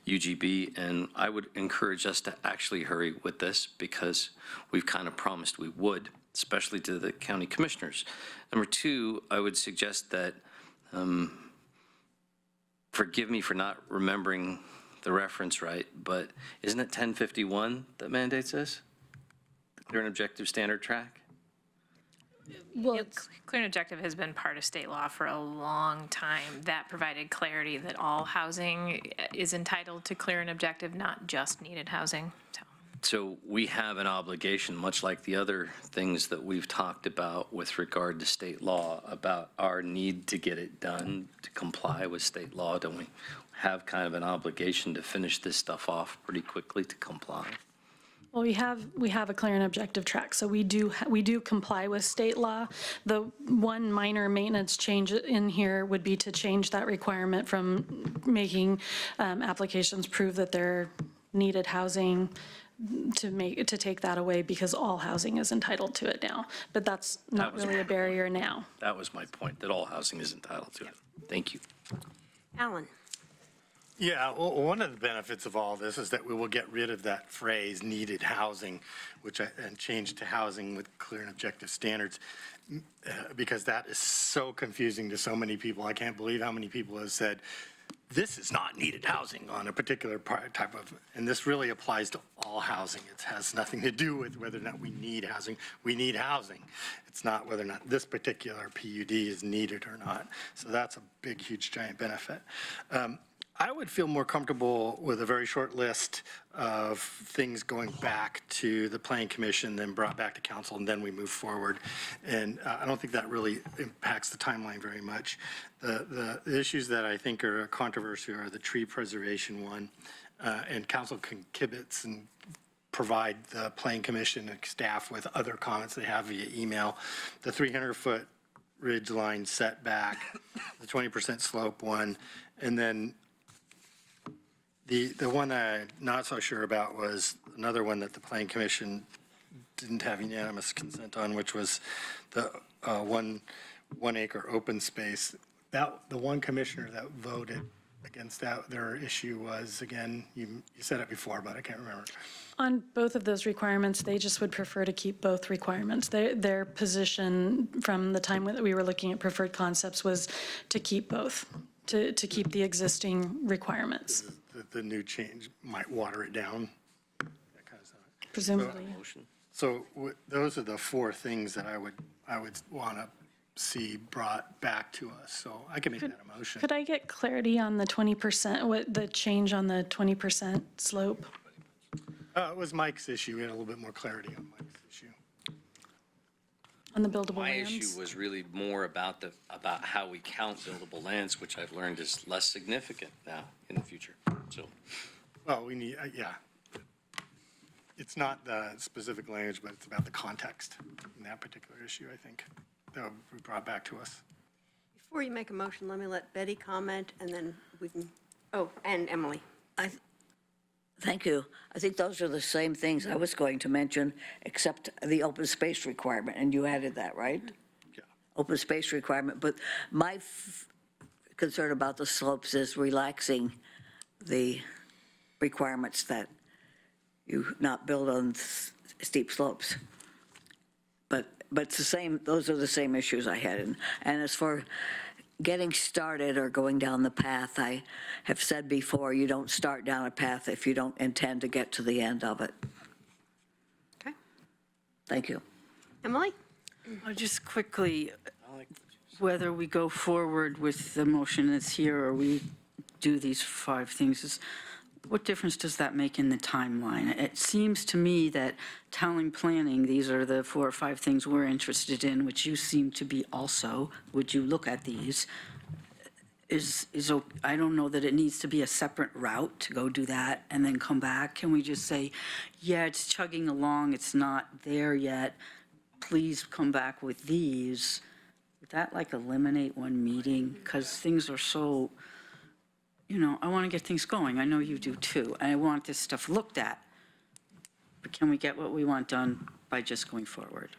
UGB, and I would encourage us to actually hurry with this because we've kind of promised we would, especially to the county commissioners. Number two, I would suggest that, forgive me for not remembering the reference right, but isn't it 1051 that mandates this? The clear and objective standard track? Well, Clear and objective has been part of state law for a long time. That provided clarity that all housing is entitled to clear and objective, not just needed housing. So we have an obligation, much like the other things that we've talked about with regard to state law, about our need to get it done, to comply with state law. Don't we have kind of an obligation to finish this stuff off pretty quickly to comply? Well, we have a clear and objective track, so we do comply with state law. The one minor maintenance change in here would be to change that requirement from making applications prove that they're needed housing, to take that away, because all housing is entitled to it now. But that's not really a barrier now. That was my point, that all housing is entitled to it. Thank you. Alan? Yeah, well, one of the benefits of all this is that we will get rid of that phrase "needed housing," and change to housing with clear and objective standards, because that is so confusing to so many people. I can't believe how many people have said, this is not needed housing on a particular type of, and this really applies to all housing. It has nothing to do with whether or not we need housing. We need housing. It's not whether or not this particular PUD is needed or not. So that's a big, huge, giant benefit. I would feel more comfortable with a very short list of things going back to the Planning Commission, then brought back to council, and then we move forward. And I don't think that really impacts the timeline very much. The issues that I think are controversial are the tree preservation one, and council can kibitz and provide the Planning Commission and staff with other comments they have via email. The 300-foot ridge line setback, the 20% slope one, and then the one I'm not so sure about was another one that the Planning Commission didn't have unanimous consent on, which was the 1 acre open space. That, the one commissioner that voted against that, their issue was, again, you said it before, but I can't remember. On both of those requirements, they just would prefer to keep both requirements. Their position from the time that we were looking at preferred concepts was to keep both, to keep the existing requirements. The new change might water it down, that kind of stuff. Presumably. So those are the four things that I would want to see brought back to us. So I can make that a motion. Could I get clarity on the 20%, what the change on the 20% slope? It was Mike's issue. We had a little bit more clarity on Mike's issue. On the buildable My lands? issue was really more about how we count buildable lands, which I've learned is less significant now in the future. So, Well, we need, yeah. It's not the specific language, but it's about the context in that particular issue, I think, that would be brought back to us. Before you make a motion, let me let Betty comment, and then we can, and Emily. Thank you. I think those are the same things I was going to mention, except the open space requirement, and you added that, right? Yeah. Open space requirement, but my concern about the slopes is relaxing the requirements that you not build on steep slopes. But it's the same, those are the same issues I had. And as for getting started or going down the path, I have said before, you don't start down a path if you don't intend to get to the end of it. Okay. Thank you. Emily? Just quickly, whether we go forward with the motion that's here or we do these 5 things, what difference does that make in the timeline? It seems to me that telling planning, these are the 4 or 5 things we're interested in, which you seem to be also, would you look at these, I don't know that it needs to be a separate route to go do that and then come back. Can we just say, yeah, it's chugging along, it's not there yet, please come back with these? Would that like eliminate one meeting? Because things are so, I want to get things going. I know you do too. I want this stuff looked at. But can we get what we want done by just going forward?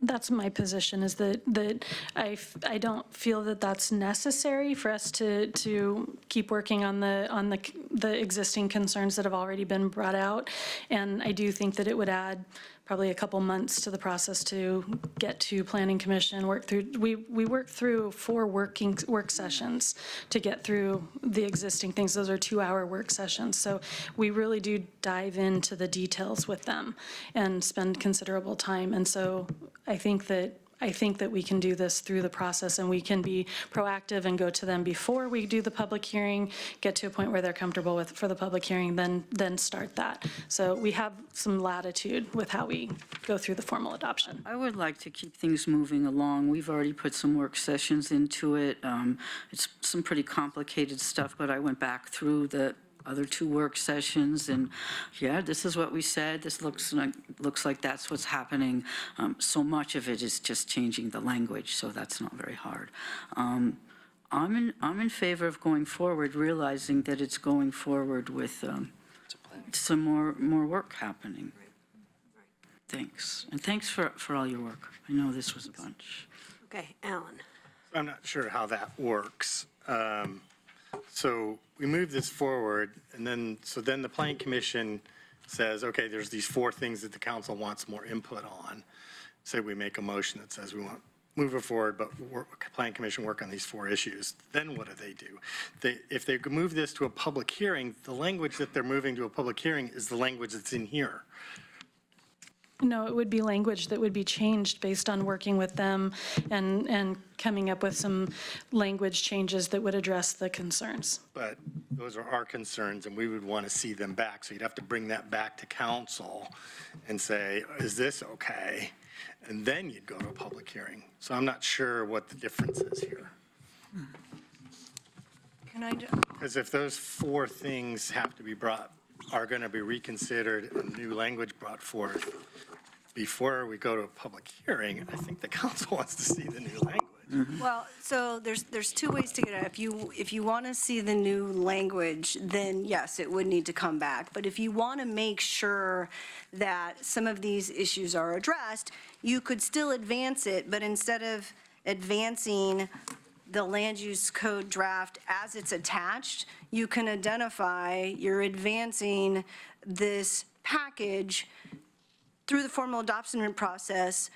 That's my position, is that I don't feel that that's necessary for us to keep working on the existing concerns that have already been brought out. And I do think that it would add probably a couple months to the process to get to Planning Commission, work through, we worked through 4 work sessions to get through the existing things. Those are 2-hour work sessions. So we really do dive into the details with them and spend considerable time. And so I think that we can do this through the process, and we can be proactive and go to them before we do the public hearing, get to a point where they're comfortable with for the public hearing, then start that. So we have some latitude with how we go through the formal adoption. I would like to keep things moving along. We've already put some work sessions into it. It's some pretty complicated stuff, but I went back through the other 2 work sessions, and yeah, this is what we said, this looks like that's what's happening. So much of it is just changing the language, so that's not very hard. I'm in favor of going forward, realizing that it's going forward with some more work happening. Thanks. And thanks for all your work. I know this was a bunch. Okay, Alan. I'm not sure how that works. So we move this forward, and then the Planning Commission says, okay, there's these 4 things that the council wants more input on. Say we make a motion that says we want move it forward, but Planning Commission work on these 4 issues. Then what do? If they move this to a public hearing, the language that they're moving to a public hearing is the language that's in here. No, it would be language that would be changed based on working with them and coming up with some language changes that would address the concerns. But those are our concerns, and we would want to see them back. So you'd have to bring that back to council and say, is this okay? And then you'd go to a public hearing. So I'm not sure what the difference is here. Can I, Because if those 4 things have to be are going to be reconsidered and new language brought forth before we go to a public hearing, I think the council wants to see the new language. well, so there's 2 ways to get it. If you want to see the new language, then yes, it would need to come back. But if you want to make sure that some of these issues are addressed, you could still advance it, but instead of advancing the land use code draft as it's attached, you can identify you're advancing this package through the formal adoption process,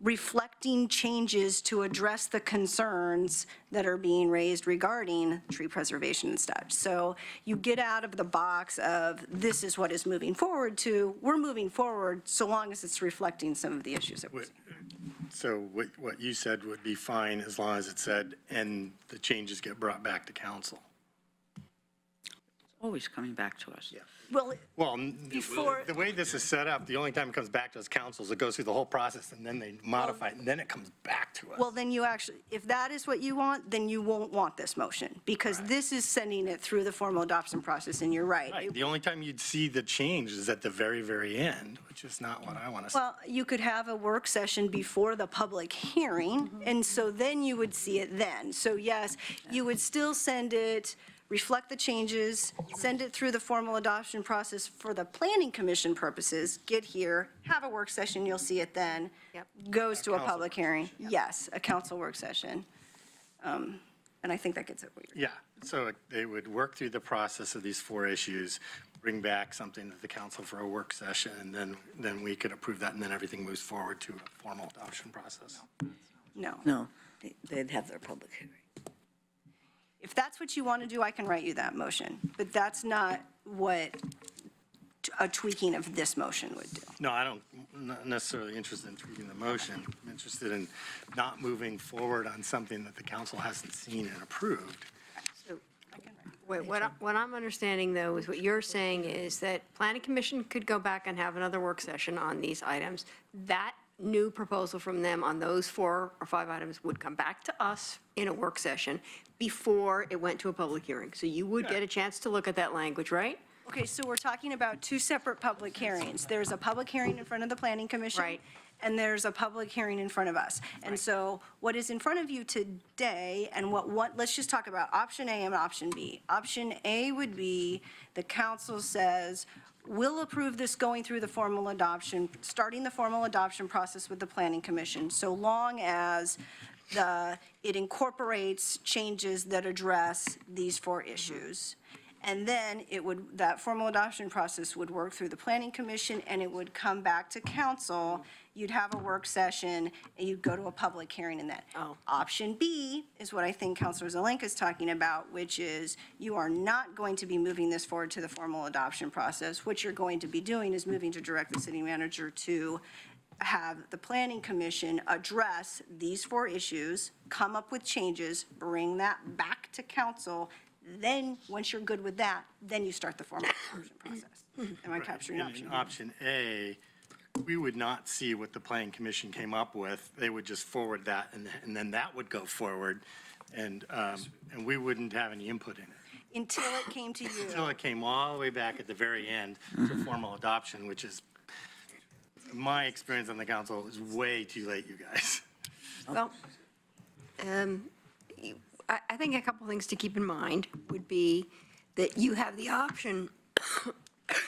reflecting changes to address the concerns that are being raised regarding tree preservation and such. So you get out of the box of this is what is moving forward to, we're moving forward so long as it's reflecting some of the issues that we're seeing. So what you said would be fine as long as it said, and the changes get brought back to council. Always coming back to us. Yeah. Well, Before- the way this is set up, the only time it comes back to us council is it goes through the whole process, and then they modify it, and then it comes back to us. Well, then you actually, if that is what you want, then you won't want this motion, because this is sending it through the formal adoption process, and you're right. Right, the only time you'd see the change is at the very, very end, which is not what I want to see. Well, you could have a work session before the public hearing, and so then you would see it then. So yes, you would still send it, reflect the changes, send it through the formal adoption process for the planning commission purposes, get here, have a work session, you'll see it then. Yep. Goes to a public hearing. Yes, a council work session. And I think that gets it. Yeah, so they would work through the process of these 4 issues, bring back something to the council for a work session, and then we could approve that, and then everything moves forward to a formal adoption process. No. No, they'd have their public hearing. If that's what you want to do, I can write you that motion, but that's not what a tweaking of this motion would do. No, I'm not necessarily interested in tweaking the motion. I'm interested in not moving forward on something that the council hasn't seen and approved. So, wait, what I'm understanding, though, is what you're saying is that Planning Commission could go back and have another work session on these items. That new proposal from them on those 4 or 5 items would come back to us in a work session before it went to a public hearing. So you would get a chance to look at that language, right? Okay, so we're talking about 2 separate public hearings. There's a public hearing in front of the Planning Commission. Right. And there's a public hearing in front of us. And so what is in front of you today, and let's just talk about option A and option B. Option A would be the council says, we'll approve this going through the formal adoption, starting the formal adoption process with the Planning Commission, so long as it incorporates changes that address these 4 issues. And then that formal adoption process would work through the Planning Commission, and it would come back to council. You'd have a work session, and you'd go to a public hearing in that. Option B is what I think Councilor Zelenka is talking about, which is you are not going to be moving this forward to the formal adoption process. What you're going to be doing is moving to direct the city manager to have the Planning Commission address these 4 issues, come up with changes, bring that back to council. Then, once you're good with that, then you start the formal adoption process. Am I capturing And option in B? option A, we would not see what the Planning Commission came up with. They would just forward that, and then that would go forward, and we wouldn't have any input in it. until it came to you. Until it came all the way back at the very end to formal adoption, which is, my experience on the council, is way too late, you guys. Well, I think a couple things to keep in mind would be that you have the option,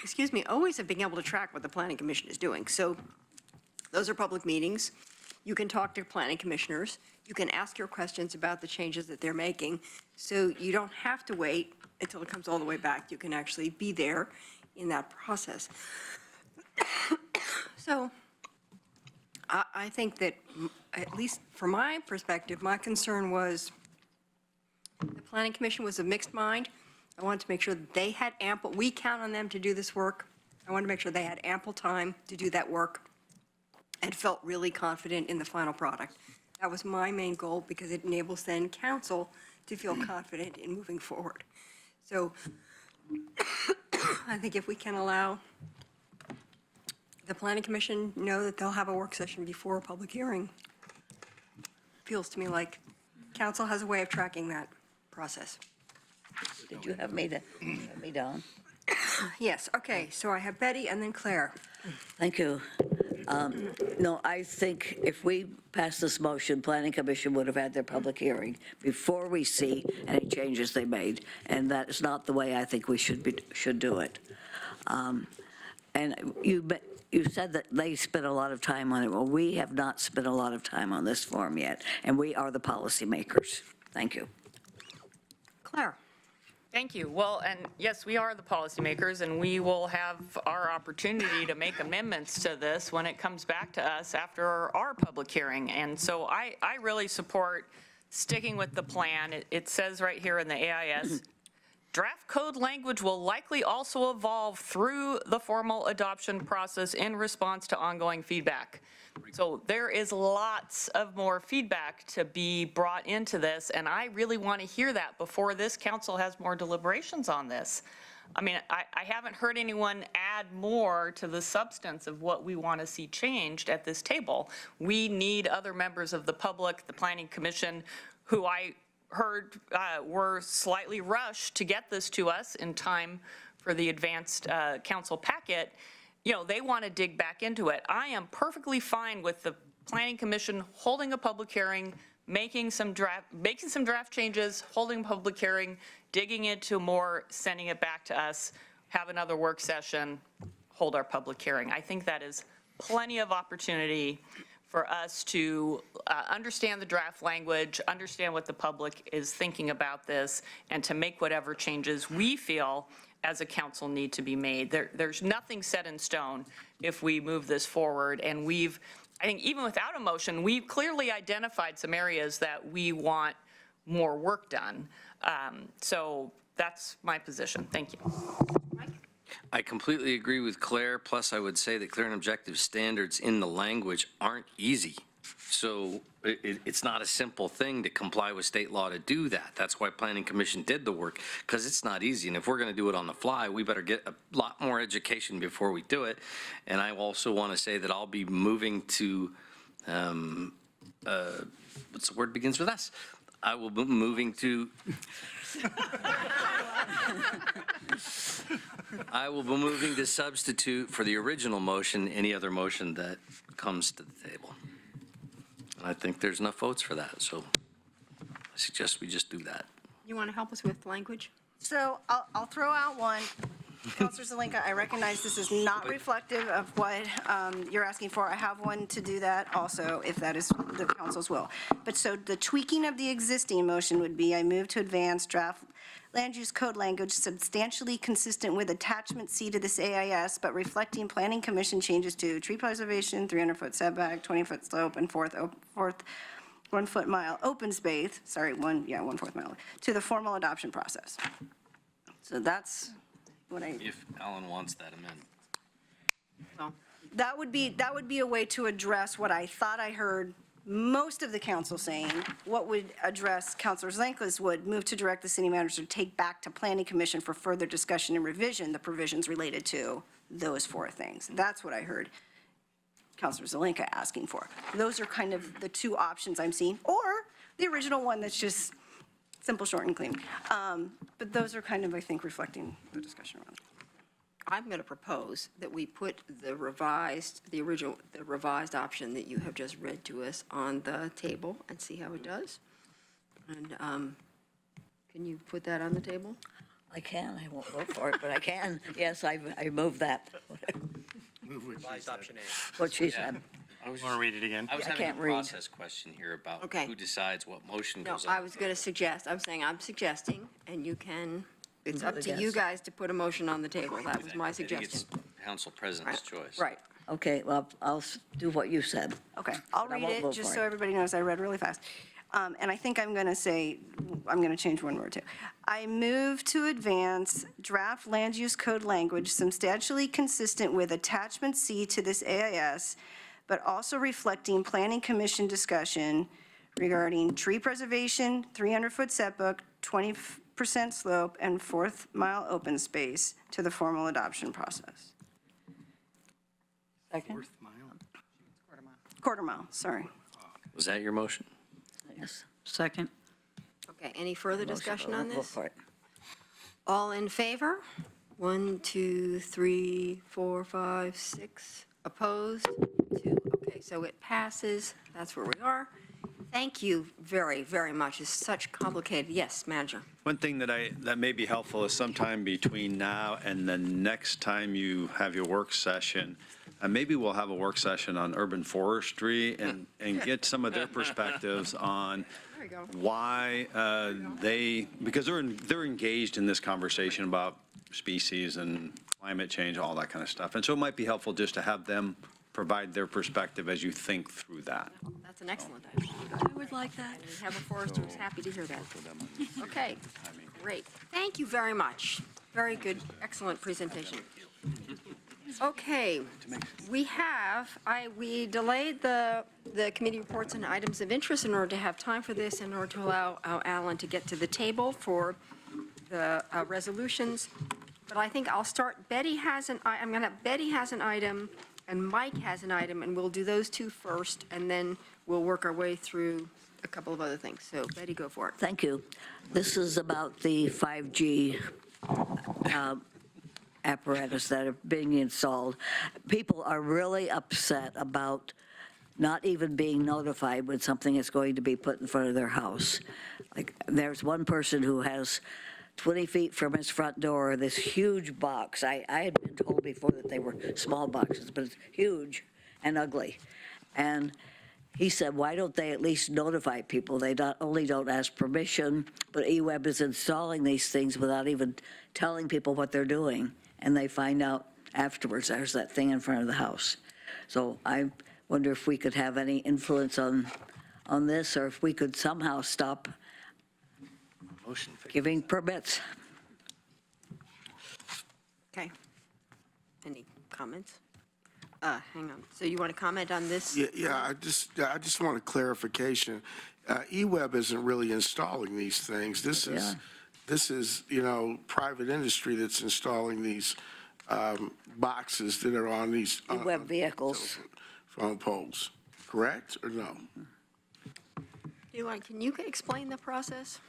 excuse me, always of being able to track what the planning commission is doing. So those are public meetings. You can talk to planning commissioners. You can ask your questions about the changes that they're making. So you don't have to wait until it comes all the way back. You can actually be there in that process. So I think that, at least from my perspective, my concern was the planning commission was of mixed mind. I wanted to make sure that they had ample, we count on them to do this work. I wanted to make sure they had ample time to do that work and felt really confident in the final product. That was my main goal because it enables then council to feel confident in moving forward. So I think if we can allow the planning commission know that they'll have a work session before a public hearing, feels to me like council has a way of tracking that process. Did you have me down? Yes, okay, so I have Betty and then Claire. Thank you. No, I think if we pass this motion, Planning Commission would have had their public hearing before we see any changes they made, and that is not the way I think we should do it. And you said that they spent a lot of time on it. Well, we have not spent a lot of time on this form yet, and we are the policymakers. Thank you. Claire. Thank you. Well, and yes, we are the policymakers, and we will have our opportunity to make amendments to this when it comes back to us after our public hearing. And so I really support sticking with the plan. It says right here in the AIS, draft code language will likely also evolve through the formal adoption process in response to ongoing feedback. So there is lots of more feedback to be brought into this, and I really want to hear that before this council has more deliberations on this. I mean, I haven't heard anyone add more to the substance of what we want to see changed at this table. We need other members of the public, the Planning Commission, who I heard were slightly rushed to get this to us in time for the advanced council packet. You know, they want to dig back into it. I am perfectly fine with the Planning Commission holding a public hearing, making some draft changes, holding a public hearing, digging into more, sending it back to us, have another work session, hold our public hearing. I think that is plenty of opportunity for us to understand the draft language, understand what the public is thinking about this, and to make whatever changes we feel as a council need to be made. There's nothing set in stone if we move this forward. And I think even without a motion, we've clearly identified some areas that we want more work done. So that's my position. Thank you. I completely agree with Claire, plus I would say that clear and objective standards in the language aren't easy. So it's not a simple thing to comply with state law to do that. That's why Planning Commission did the work, because it's not easy. And if we're going to do it on the fly, we better get a lot more education before we do it. And I also want to say that I'll be moving to, what's the word begins with S? I will be moving to, I will be moving to substitute for the original motion any other motion that comes to the table. And I think there's enough votes for that, so I suggest we just do that. You want to help us with language? So I'll throw out one. Counselor Zelenka, I recognize this is not reflective of what you're asking for. I have one to do that also, if that is the council's will. But so the tweaking of the existing motion would be, I move to advance draft land use code language substantially consistent with attachment C to this AIS, but reflecting planning commission changes to tree preservation, 300-foot setback, 20-foot slope, and fourth 1 foot mile open space, 1 4th mile, to the formal adoption process. So that's what I. If Alan wants that amendment. Well, That would be a way to address what I thought I heard most of the council saying. What would address Councilor Zelenka's would move to direct the city manager to take back to Planning Commission for further discussion and revision the provisions related to those 4 things. That's what I heard Councilor Zelenka asking for. Those are kind of the 2 options I'm seeing, or the original one that's just Simple, short, and clean. But those are kind of, I think, reflecting the discussion around. I'm going to propose that we put the revised option that you have just read to us on the table and see how it does. And can you put that on the table? I can, I won't vote for it, but I can. Yes, I move that, Revised option A. what she said. I was Want to read it again? I was I having a can't read. process question here about Okay. who decides what motion No, goes I on. was going to suggest, I'm suggesting, and you can, it's up Vote to you against. guys to put a motion on the table. That was my I think it's suggestion. council president's choice. Right. Okay, well, I'll do what you said. Okay, I'll But I read won't it, vote just for so it. everybody knows, I read really fast. And I think I'm going to say, I'm going to change one word too. I move to advance draft land use code language substantially consistent with attachment C to this AIS, but also reflecting planning commission discussion regarding tree preservation, 300-foot setback, 20% slope, and fourth mile open space to the formal adoption process. Second? Quarter mile, sorry. Was that your motion? Yes. Second? Okay, any further discussion on Vote this? for it. All in favor? 1, 2, 3, 4, 5, 6. Opposed? 2. Okay, so it passes. That's where we are. Thank you very, very much. It's such complicated. Yes, manager. One thing that may be helpful is sometime between now and the next time you have your work session, maybe we'll have a work session on urban forestry and get some of their perspectives on There you go. why because they're engaged in this conversation about species and climate change, all that kind of stuff. And so it might be helpful just to have them provide their perspective as you think through that. That's an excellent idea. I would like that. We have a forester who's happy to hear that. Okay, great. Thank you very much. Very good, excellent presentation. Okay, we delayed the committee reports and items of interest in order to have time for this, in order to allow Alan to get to the table for the resolutions. But I think I'll start, Betty has an item, and Mike has an item, and we'll do those two first, and then we'll work our way through a couple of other things. So Betty, go for it. Thank you. This is about the 5G apparatus that are being installed. People are really upset about not even being notified when something is going to be put in front of their house. Like, there's one person who has 20 feet from his front door, this huge box. I had been told before that they were small boxes, but it's huge and ugly. And he said, why don't they at least notify people? They not only don't ask permission, but eWeb is installing these things without even telling people what they're doing. And they find out afterwards, there's that thing in front of the house. So I wonder if we could have any influence on this, or if we could somehow stop giving permits. Okay. Any comments? Hang on. So you want to comment on this? Yeah, I just want a clarification. eWeb isn't really installing these things. This is, private industry that's installing these boxes that are on these eWeb vehicles. phone poles, correct, or no? Can you explain the process?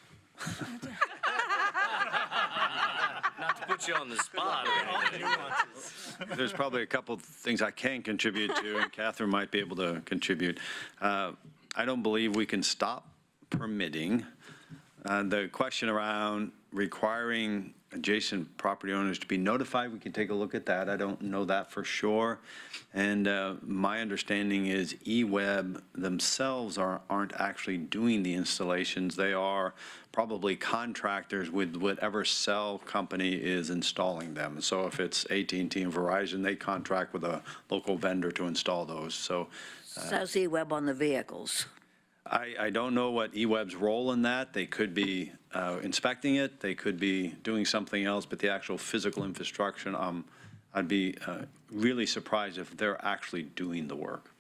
Not to put you on the spot or anything. There's probably a couple of things I can contribute to, and Catherine might be able to contribute. I don't believe we can stop permitting. The question around requiring adjacent property owners to be notified, we can take a look at that. I don't know that for sure. And my understanding is eWeb themselves aren't actually doing the installations. They are probably contractors with whatever cell company is installing them. So if it's AT&T and Verizon, they contract with a local vendor to install those. So Says eWeb on the vehicles. I don't know what eWeb's role in that. They could be inspecting it, they could be doing something else, but the actual physical infrastructure, I'd be really surprised if they're actually doing the work.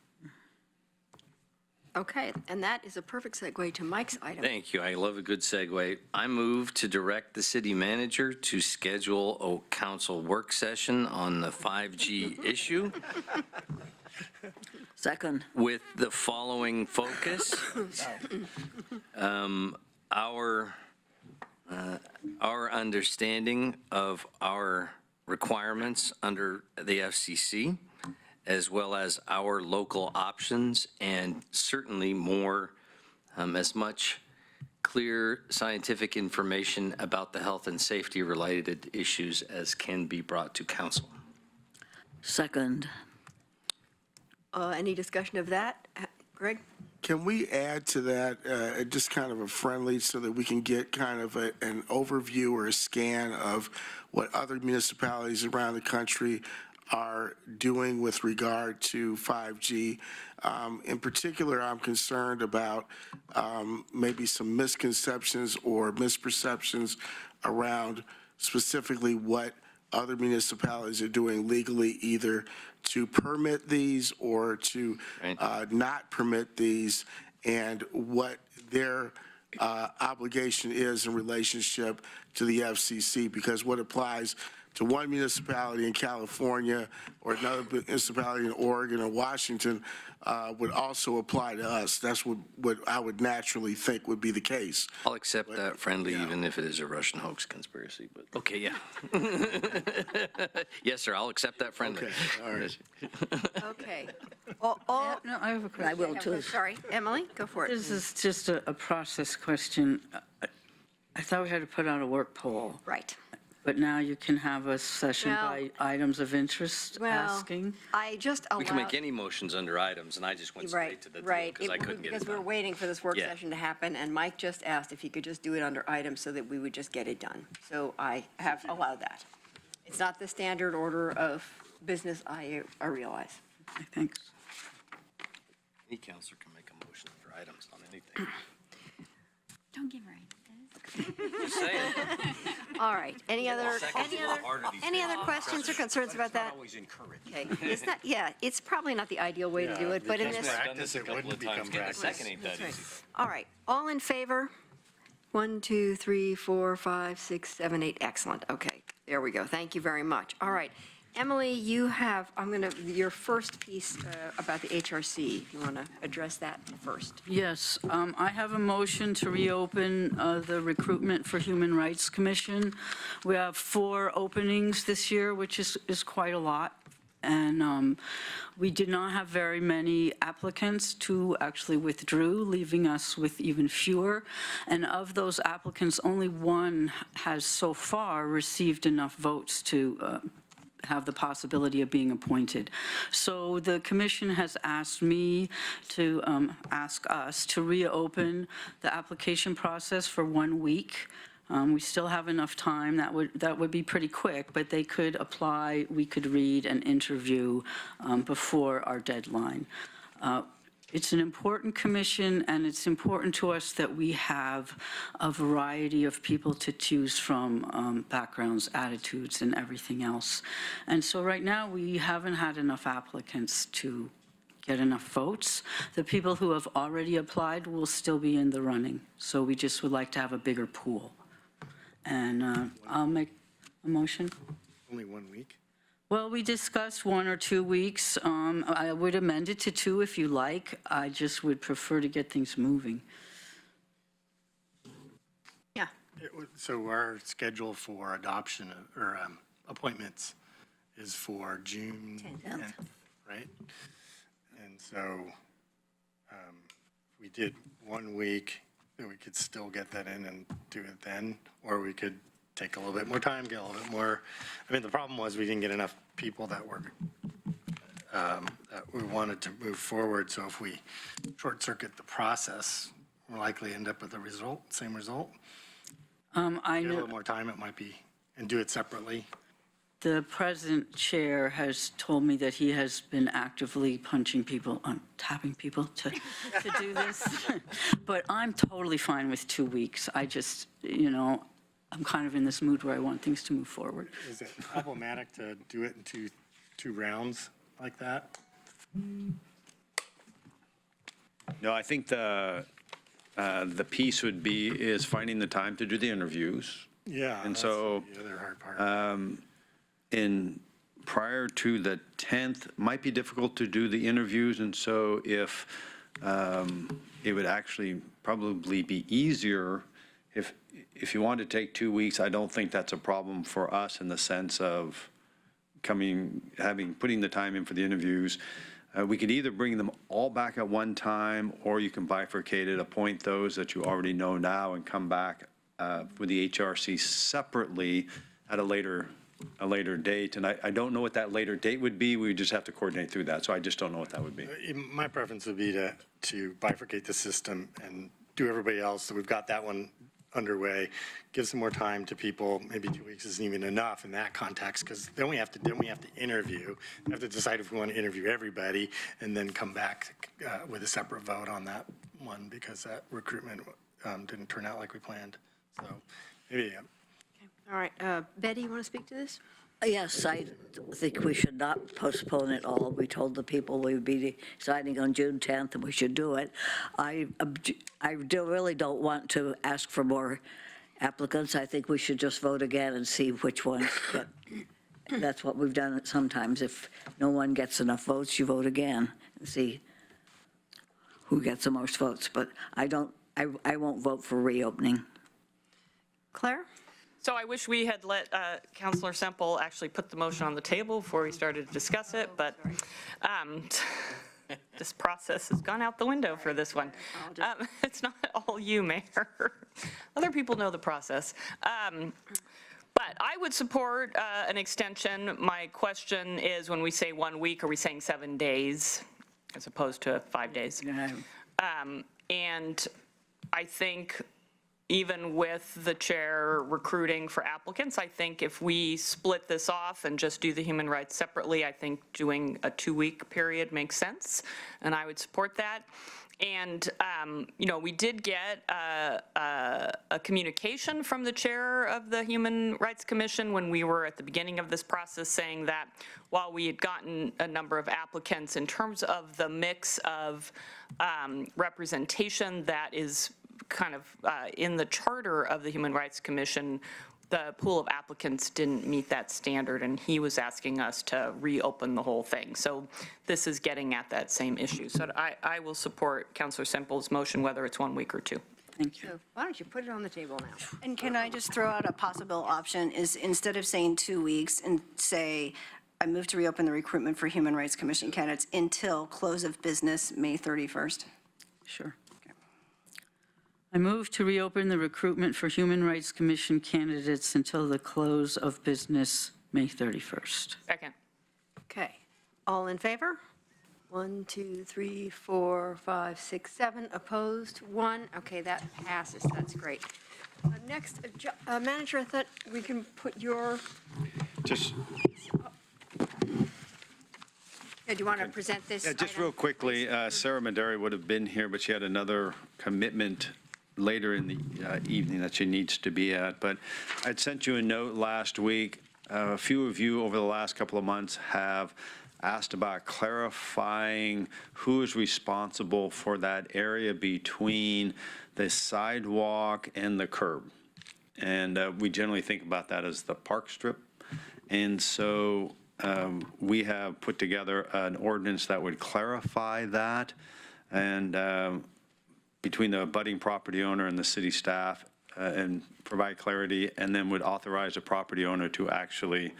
Okay, and that is a perfect segue to Mike's item. Thank you. I love a good segue. I move to direct the city manager to schedule a council work session on the 5G issue Second. with the following focus. Our our understanding of our requirements under the FCC, as well as our local options, and certainly more, as much clear scientific information about the health and safety related issues as can be brought to council. Second. Any discussion of that? Greg? Can we add to that, just kind of a friendly, so that we can get kind of an overview or a scan of what other municipalities around the country are doing with regard to 5G? In particular, I'm concerned about maybe some misconceptions or misperceptions around specifically what other municipalities are doing legally, either to permit these or to not permit these, and what their obligation is in relationship to the FCC, because what applies to one municipality in California or another municipality in Oregon or Washington would also apply to us. That's what I would naturally think would be the case. I'll accept that friendly, even if it is a Russian hoax conspiracy, but okay, yeah. Yes, sir, I'll accept that friendly. Okay, all right. Okay. No, I have a question. I will too. Sorry, Emily, go for it. This is just a process question. I thought we had to put out a work poll, Right. but now you can have a session Well- by items of interest Well, asking. I just allowed. We can make any motions under items, and I just went straight Right, to the deal right. because I couldn't get it Because we were done. waiting for this work Yeah. session to happen, and Mike just asked if he could just do it under items so that we would just get it done. So I have allowed that. It's not the standard order of business, I realize. Okay, thanks. Any counselor can make a motion under items on anything. Don't give her Just saying. All right, any other harder questions or concerns about that? Always encouraged. Okay, it's not, yeah, it's probably not the ideal way to do it, but in this. Practice, it wouldn't become Getting a practice. second ain't that Right. easy. All right, all in favor? 1, 2, 3, 4, 5, 6, 7, 8, excellent, okay, there we go, thank you very much. All right, Emily, you have, your first piece about the HRC, if you want to address that first. Yes, I have a motion to reopen the Recruitment for Human Rights Commission. We have 4 openings this year, which is quite a lot. And we did not have very many applicants. 2 actually withdrew, leaving us with even fewer. And of those applicants, only 1 has so far received enough votes to have the possibility of being appointed. So the commission has asked me to ask us to reopen the application process for 1 week. We still have enough time. That would be pretty quick, but they could apply, we could read and interview before our deadline. It's an important commission, and it's important to us that we have a variety of people to choose from, backgrounds, attitudes, and everything else. And so right now, we haven't had enough applicants to get enough votes. The people who have already applied will still be in the running, so we just would like to have a bigger pool. And I'll make a motion. Only 1 week? Well, we discussed 1 or 2 weeks. I would amend it to 2 if you like. I just would prefer to get things moving. Yeah. So our schedule for adoption or appointments is for June 10th, right? And so we did 1 week, that we could still get that in and do it then, or we could take a little bit more time, get a little bit more. I mean, the problem was we didn't get enough people that were, that we wanted to move forward. So if we short circuit the process, we're likely to end up with the same result. I Get a know little more time, it might be, and do it separately. the present chair has told me that he has been actively punching people, tapping people to do this. But I'm totally fine with 2 weeks. I just, I'm kind of in this mood where I want things to move forward. Is it problematic to do it in two rounds like that? No, I think the piece is finding the time to do the interviews. Yeah. And that's so, the other hard part. prior to the 10th, might be difficult to do the interviews, and so if it would actually probably be easier if you want to take 2 weeks, I don't think that's a problem for us in the sense of putting the time in for the interviews. We could either bring them all back at one time, or you can bifurcate it, appoint those that you already know now and come back with the HRC separately at a later date. And I don't know what that later date would be. We would just have to coordinate through that. So I just don't know what that would be. My preference would be to bifurcate the system and do everybody else. So we've got that one underway, give some more time to people. Maybe 2 weeks isn't even enough in that context, because then we have to interview. We have to decide if we want to interview everybody and then come back with a separate vote on that one, because that recruitment didn't turn out like we planned. So maybe. All right, Betty, you want to speak to this? Yes, I think we should not postpone it all. We told the people we would be deciding on June 10th, and we should do it. I really don't want to ask for more applicants. I think we should just vote again and see which ones. But that's what we've done sometimes. If no one gets enough votes, you vote again and see who gets the most votes. But I won't vote for reopening. Claire? So I wish we had let Counselor Semple actually put the motion on the table before we started to discuss it, but this process has gone out the window for this one. It's not all you, Mayor. Other people know the process. But I would support an extension. My question is, when we say 1 week, are we saying 7 days as opposed to 5 days? And I think, even with the chair recruiting for applicants, I think if we split this off and just do the human rights separately, I think doing a 2-week period makes sense, and I would support that. And, we did get a communication from the chair of the Human Rights Commission when we were at the beginning of this process, saying that while we had gotten a number of applicants, in terms of the mix of representation that is kind of in the charter of the Human Rights Commission, the pool of applicants didn't meet that standard, and he was asking us to reopen the whole thing. So this is getting at that same issue. So I will support Councilor Semple's motion, whether it's 1 week or 2. Thank you. So why don't you put it on the table now? And can I just throw out a possible option, is instead of saying 2 weeks, and say, I move to reopen the recruitment for Human Rights Commission candidates until close of business, May 31st? Sure. I move to reopen the recruitment for Human Rights Commission candidates until the close of business, May 31st. Second. Okay, all in favor? 1, 2, 3, 4, 5, 6, 7. Opposed? 1. Okay, that passes. That's great. Next, Manager, I thought we can put your. Just. Do you want to present this? Yeah, just item? real quickly, Sarah Maderi would have been here, but she had another commitment later in the evening that she needs to be at. But I'd sent you a note last week. A few of you over the last couple of months have asked about clarifying who is responsible for that area between the sidewalk and the curb. And we generally think about that as the park strip. And so we have put together an ordinance that would clarify that, and between the abutting property owner and the city staff, and provide clarity, and then would authorize the property owner to actually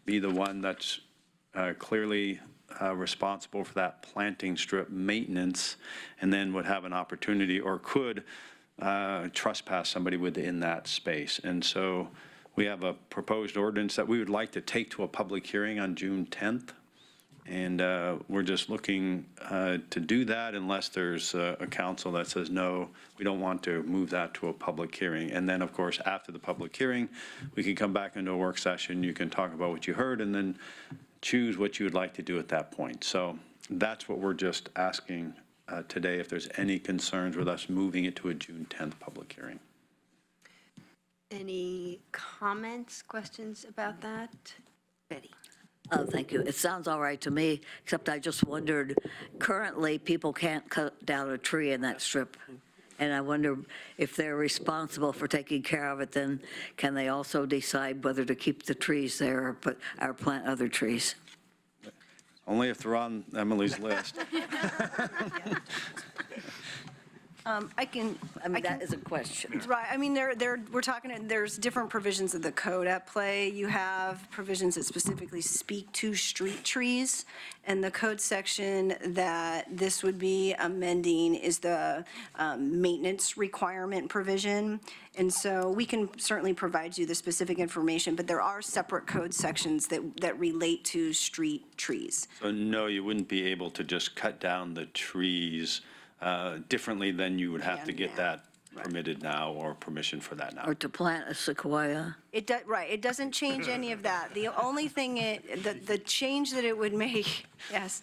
be the one that's clearly responsible for that planting strip maintenance, and then would have an opportunity or could trespass somebody within that space. And so we have a proposed ordinance that we would like to take to a public hearing on June 10th. And we're just looking to do that unless there's a council that says, no, we don't want to move that to a public hearing. And then, of course, after the public hearing, we can come back into a work session. You can talk about what you heard and then choose what you would like to do at that point. So that's what we're just asking today, if there's any concerns with us moving it to a June 10th public hearing. Any comments, questions about that? Betty? Thank you. It sounds all right to me, except I just wondered, currently, people can't cut down a tree in that strip. And I wonder if they're responsible for taking care of it, then can they also decide whether to keep the trees there or plant other trees? Only if they're on Emily's list. I can. I mean, that is a question. Right, I mean, we're talking, there's different provisions of the code at play. You have provisions that specifically speak to street trees, and the code section that this would be amending is the maintenance requirement provision. And so we can certainly provide you the specific information, but there are separate code sections that relate to street trees. So no, you wouldn't be able to just cut down the trees differently than you would have to get that permitted now or permission for that now. Or to plant a sequoia. It does, right, it doesn't change any of that. The only thing the change that it would make, yes,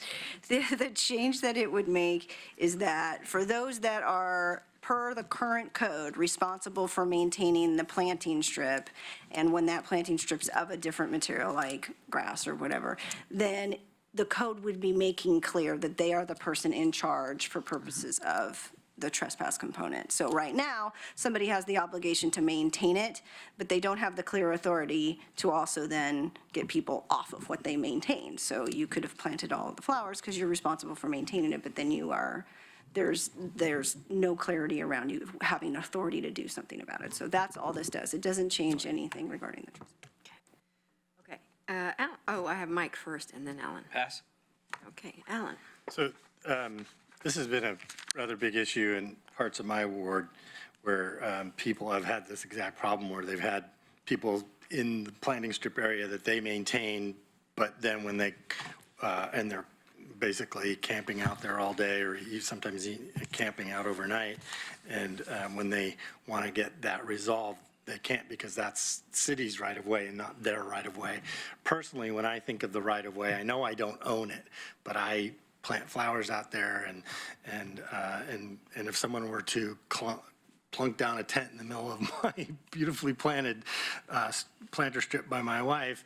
the change that it would make is that for those that are, per the current code, responsible for maintaining the planting strip, and when that planting strip's of a different material like grass or whatever, then the code would be making clear that they are the person in charge for purposes of the trespass component. So right now, somebody has the obligation to maintain it, but they don't have the clear authority to also then get people off of what they maintain. So you could have planted all of the flowers because you're responsible for maintaining it, but then you are, there's no clarity around you having authority to do something about it. So that's all this does. It doesn't change anything regarding the trespass. Alan, oh, I have Mike first and then Alan. Pass. Okay, Alan. So this has been a rather big issue in parts of my ward where people have had this exact problem where they've had people in the planting strip area that they maintain, but then when they, and they're basically camping out there all day or sometimes camping out overnight. And when they want to get that resolved, they can't because that's city's right of way and not their right of way. Personally, when I think of the right of way, I know I don't own it, but I plant flowers out there and if someone were to plunk down a tent in the middle of my beautifully planted planter strip by my wife,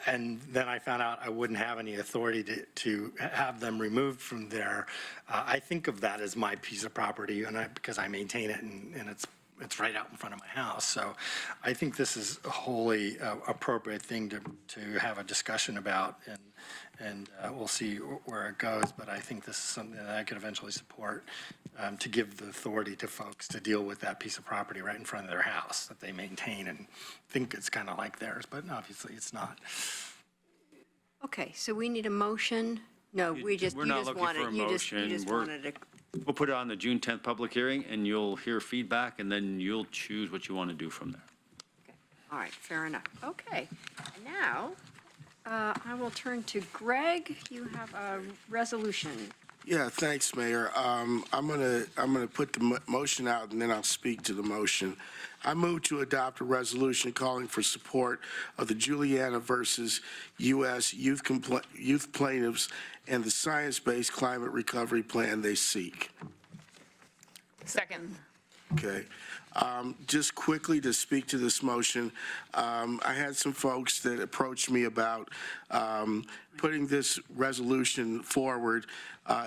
and then I found out I wouldn't have any authority to have them removed from there, I think of that as my piece of property because I maintain it and it's right out in front of my house. So I think this is a wholly appropriate thing to have a discussion about, and we'll see where it goes. But I think this is something that I could eventually support to give the authority to folks to deal with that piece of property right in front of their house that they maintain and think it's kind of like theirs, but obviously it's not. Okay, so we need a motion? No, We're not looking for a motion. wanted to. We'll put it on the June 10th public hearing, and you'll hear feedback, and then you'll choose what you want to do from there. Okay. All right, fair enough. Okay, and now I will turn to Greg. You have a resolution. Yeah, thanks, Mayor. I'm gonna put the motion out and then I'll speak to the motion. I move to adopt a resolution calling for support of the Juliana versus U.S. youth plaintiffs and the science-based climate recovery plan they seek. Second. Okay. Just quickly to speak to this motion, I had some folks that approached me about putting this resolution forward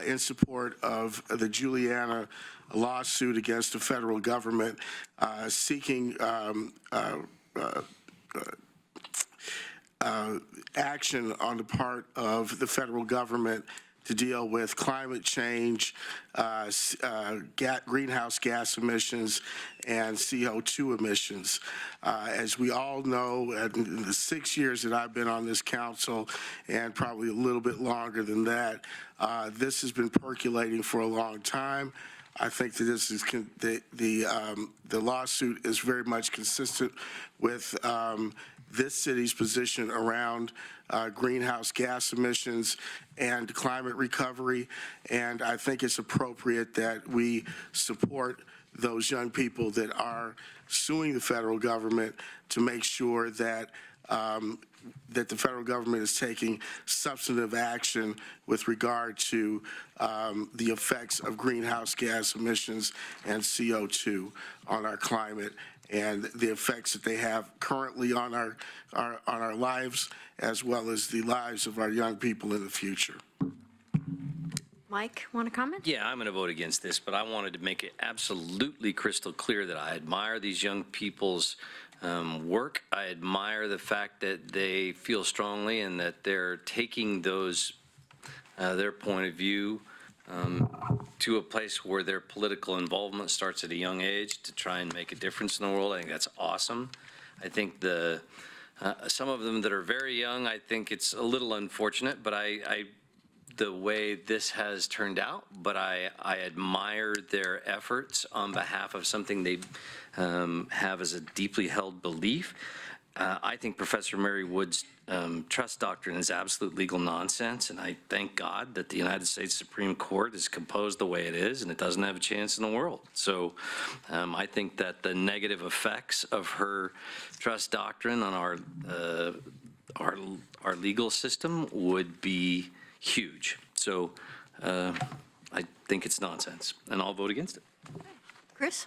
in support of the Juliana lawsuit against the federal government seeking action on the part of the federal government to deal with climate change, greenhouse gas emissions, and CO2 emissions. As we all know, in the 6 years that I've been on this council, and probably a little bit longer than that, this has been percolating for a long time. I think that this is the lawsuit is very much consistent with this city's position around greenhouse gas emissions and climate recovery, and I think it's appropriate that we support those young people that are suing the federal government to make sure that that the federal government is taking substantive action with regard to the effects of greenhouse gas emissions and CO2 on our climate and the effects that they have currently on our lives, as well as the lives of our young people in the future. Mike, want to comment? Yeah, I'm going to vote against this, but I wanted to make it absolutely crystal clear that I admire these young people's work. I admire the fact that they feel strongly and that they're taking those, their point of view to a place where their political involvement starts at a young age to try and make a difference in the world. I think that's awesome. I think some of them that are very young, I think it's a little unfortunate, but the way this has turned out, but I admire their efforts on behalf of something they have as a deeply held belief. I think Professor Mary Wood's trust doctrine is absolute legal nonsense, and I thank God that the United States Supreme Court is composed the way it is, and it doesn't have a chance in the world. So I think that the negative effects of her trust doctrine on our legal system would be huge. So I think it's nonsense, and I'll vote against it. Chris?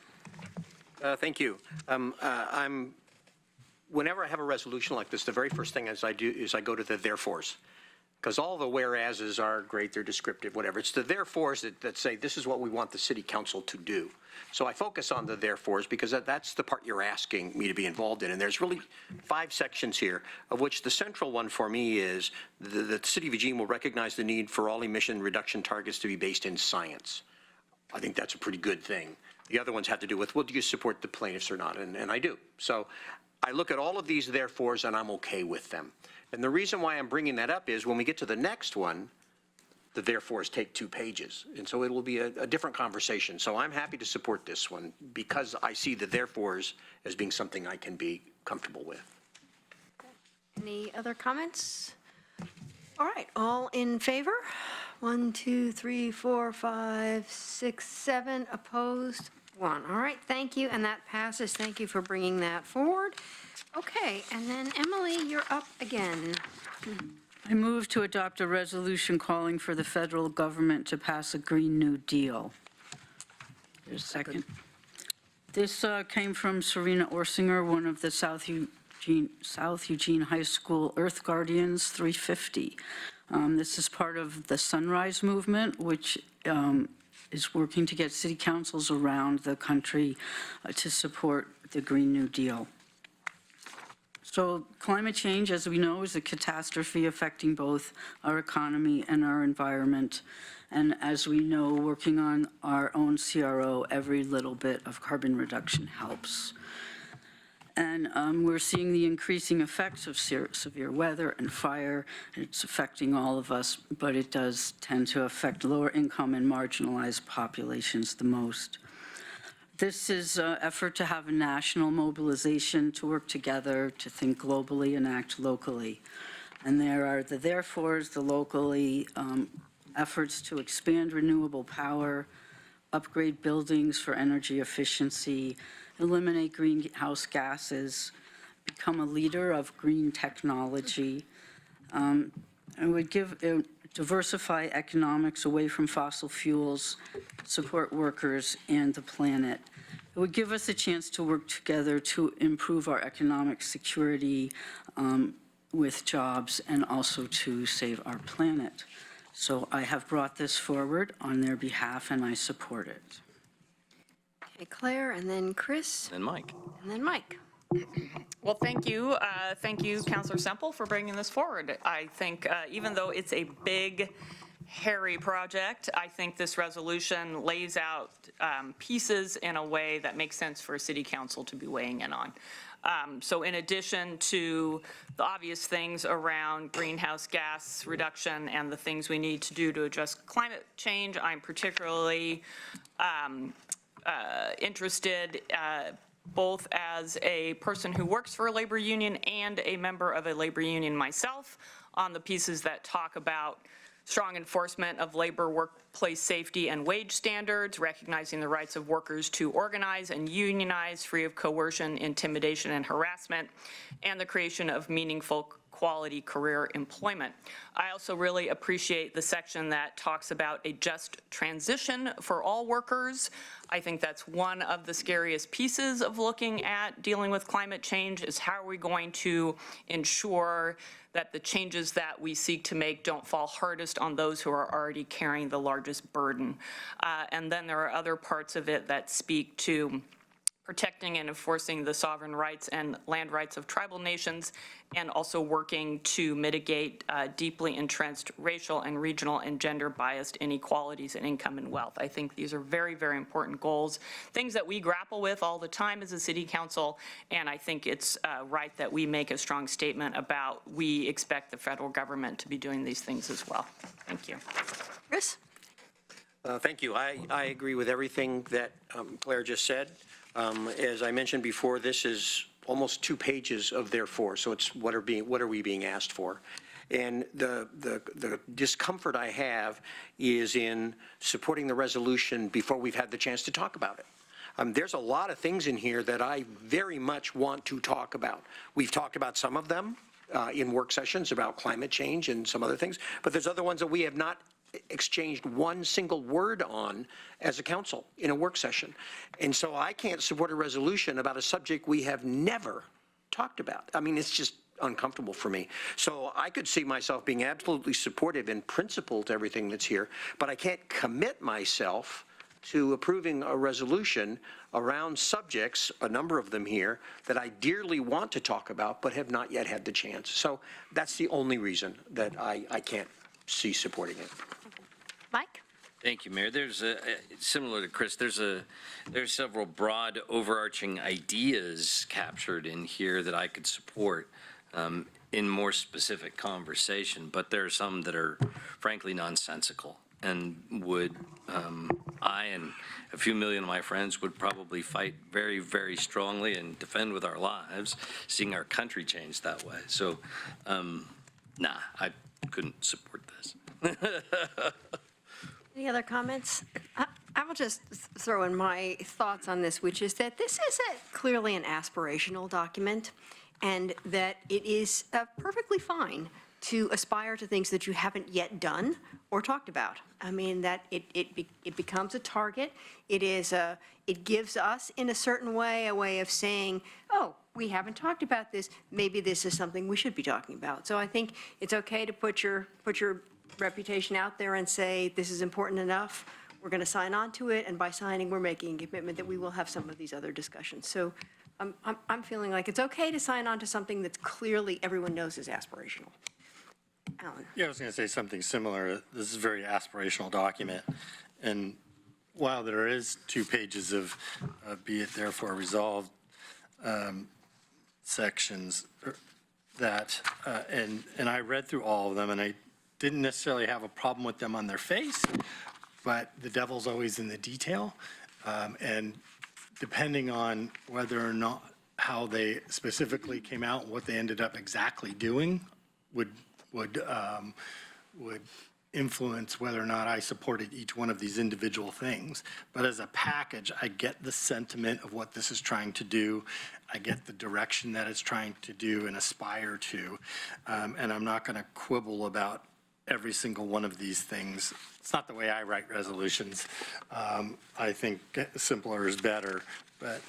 Thank you. Whenever I have a resolution like this, the very first thing I do is I go to the therefores. Because all the whereases are great, they're descriptive, whatever. It's the therefores that say this is what we want the city council to do. So I focus on the therefores because that's the part you're asking me to be involved in. And there's really 5 sections here, of which the central one for me is the city of Eugene will recognize the need for all emission reduction targets to be based in science. I think that's a pretty good thing. The other ones have to do with, well, do you support the plaintiffs or not? And I do. So I look at all of these therefores and I'm okay with them. And the reason why I'm bringing that up is when we get to the next one, the therefores take 2 pages. And so it will be a different conversation. So I'm happy to support this one because I see the therefores as being something I can be comfortable with. Any other comments? All right, all in favor? 1, 2, 3, 4, 5, 6, 7 opposed. 1. All right, thank you, and that passes. Thank you for bringing that forward. Okay, and then Emily, you're up again. I move to adopt a resolution calling for the federal government to pass a Green New Deal. There's a second. This came from Serena Orsinger, one of the South Eugene High School Earth Guardians 350. This is part of the Sunrise Movement, which is working to get city councils around the country to support the Green New Deal. So climate change, as we know, is a catastrophe affecting both our economy and our environment. And as we know, working on our own CRO, every little bit of carbon reduction helps. And we're seeing the increasing effects of severe weather and fire. It's affecting all of us, but it does tend to affect lower income and marginalized populations the most. This is an effort to have a national mobilization to work together, to think globally and act locally. And there are the therefores, the locally efforts to expand renewable power, upgrade buildings for energy efficiency, eliminate greenhouse gases, become a leader of green technology, and would diversify economics away from fossil fuels, support workers and the planet. It would give us a chance to work together to improve our economic security with jobs and also to save our planet. So I have brought this forward on their behalf and I support it. Okay, Claire, and then Chris. And Mike. And then Mike. Well, thank you. Thank you, Councilor Semple, for bringing this forward. I think even though it's a big, hairy project, I think this resolution lays out pieces in a way that makes sense for a city council to be weighing in on. So in addition to the obvious things around greenhouse gas reduction and the things we need to do to address climate change, I'm particularly interested both as a person who works for a labor union and a member of a labor union myself on the pieces that talk about strong enforcement of labor, workplace safety, and wage standards, recognizing the rights of workers to organize and unionize free of coercion, intimidation, and harassment, and the creation of meaningful quality career employment. I also really appreciate the section that talks about a just transition for all workers. I think that's one of the scariest pieces of looking at dealing with climate change is how are we going to ensure that the changes that we seek to make don't fall hardest on those who are already carrying the largest burden. And then there are other parts of it that speak to protecting and enforcing the sovereign rights and land rights of tribal nations, and also working to mitigate deeply entrenched racial and regional and gender-biased inequalities in income and wealth. I think these are very, very important goals, things that we grapple with all the time as a city council, and I think it's right that we make a strong statement about we expect the federal government to be doing these things as well. Thank you. Chris? Thank you. I agree with everything that Claire just said. As I mentioned before, this is almost 2 pages of therefore, so it's what are we being asked for? And the discomfort I have is in supporting the resolution before we've had the chance to talk about it. There's a lot of things in here that I very much want to talk about. We've talked about some of them in work sessions about climate change and some other things, but there's other ones that we have not exchanged one single word on as a council in a work session. And so I can't support a resolution about a subject we have never talked about. I mean, it's just uncomfortable for me. So I could see myself being absolutely supportive in principle to everything that's here, but I can't commit myself to approving a resolution around subjects, a number of them here, that I dearly want to talk about but have not yet had the chance. So that's the only reason that I can't see supporting it. Mike? Thank you, Mayor. There's similar to Chris, there's several broad overarching ideas captured in here that I could support in more specific conversation, but there are some that are frankly nonsensical and would, I and a few million of my friends would probably fight very, very strongly and defend with our lives, seeing our country change that way. So, nah, I couldn't support this. Any other comments? I will just throw in my thoughts on this, which is that this is clearly an aspirational document, and that it is perfectly fine to aspire to things that you haven't yet done or talked about. I mean, that it becomes a target. It gives us, in a certain way, a way of saying, oh, we haven't talked about this. Maybe this is something we should be talking about. So I think it's okay to put your reputation out there and say, this is important enough. We're going to sign on to it, and by signing, we're making a commitment that we will have some of these other discussions. So I'm feeling like it's okay to sign on to something that's clearly everyone knows is aspirational. Alan? Yeah, I was going to say something similar. This is a very aspirational document. And while there is 2 pages of be it therefore resolved sections that, and I read through all of them, and I didn't necessarily have a problem with them on their face, but the devil's always in the detail. And depending on whether or not how they specifically came out and what they ended up exactly doing would influence whether or not I supported each one of these individual things. But as a package, I get the sentiment of what this is trying to do. I get the direction that it's trying to do and aspire to. And I'm not going to quibble about every single one of these things. It's not the way I write resolutions. I think simpler is better, but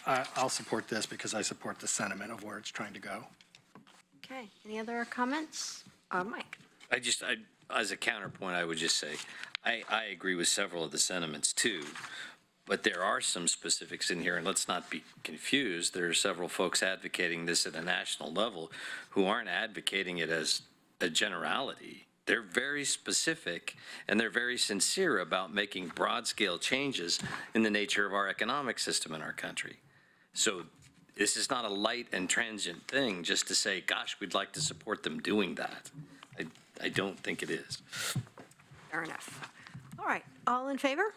I'll support this because I support the sentiment of where it's trying to go. Okay, any other comments? Mike? As a counterpoint, I would just say, I agree with several of the sentiments too, but there are some specifics in here, and let's not be confused. There are several folks advocating this at a national level who aren't advocating it as a generality. They're very specific, and they're very sincere about making broad-scale changes in the nature of our economic system in our country. So this is not a light and transient thing just to say, gosh, we'd like to support them doing that. I don't think it is. Fair enough. All right, all in favor?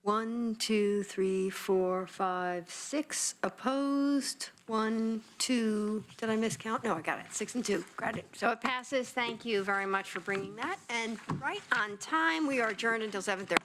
1, 2, 3, 4, 5, 6 opposed. 1, 2, did I miscount? No, I got it, 6 and 2, got it. So it passes. Thank you very much for bringing that. And right on time, we are adjourned until 7:30.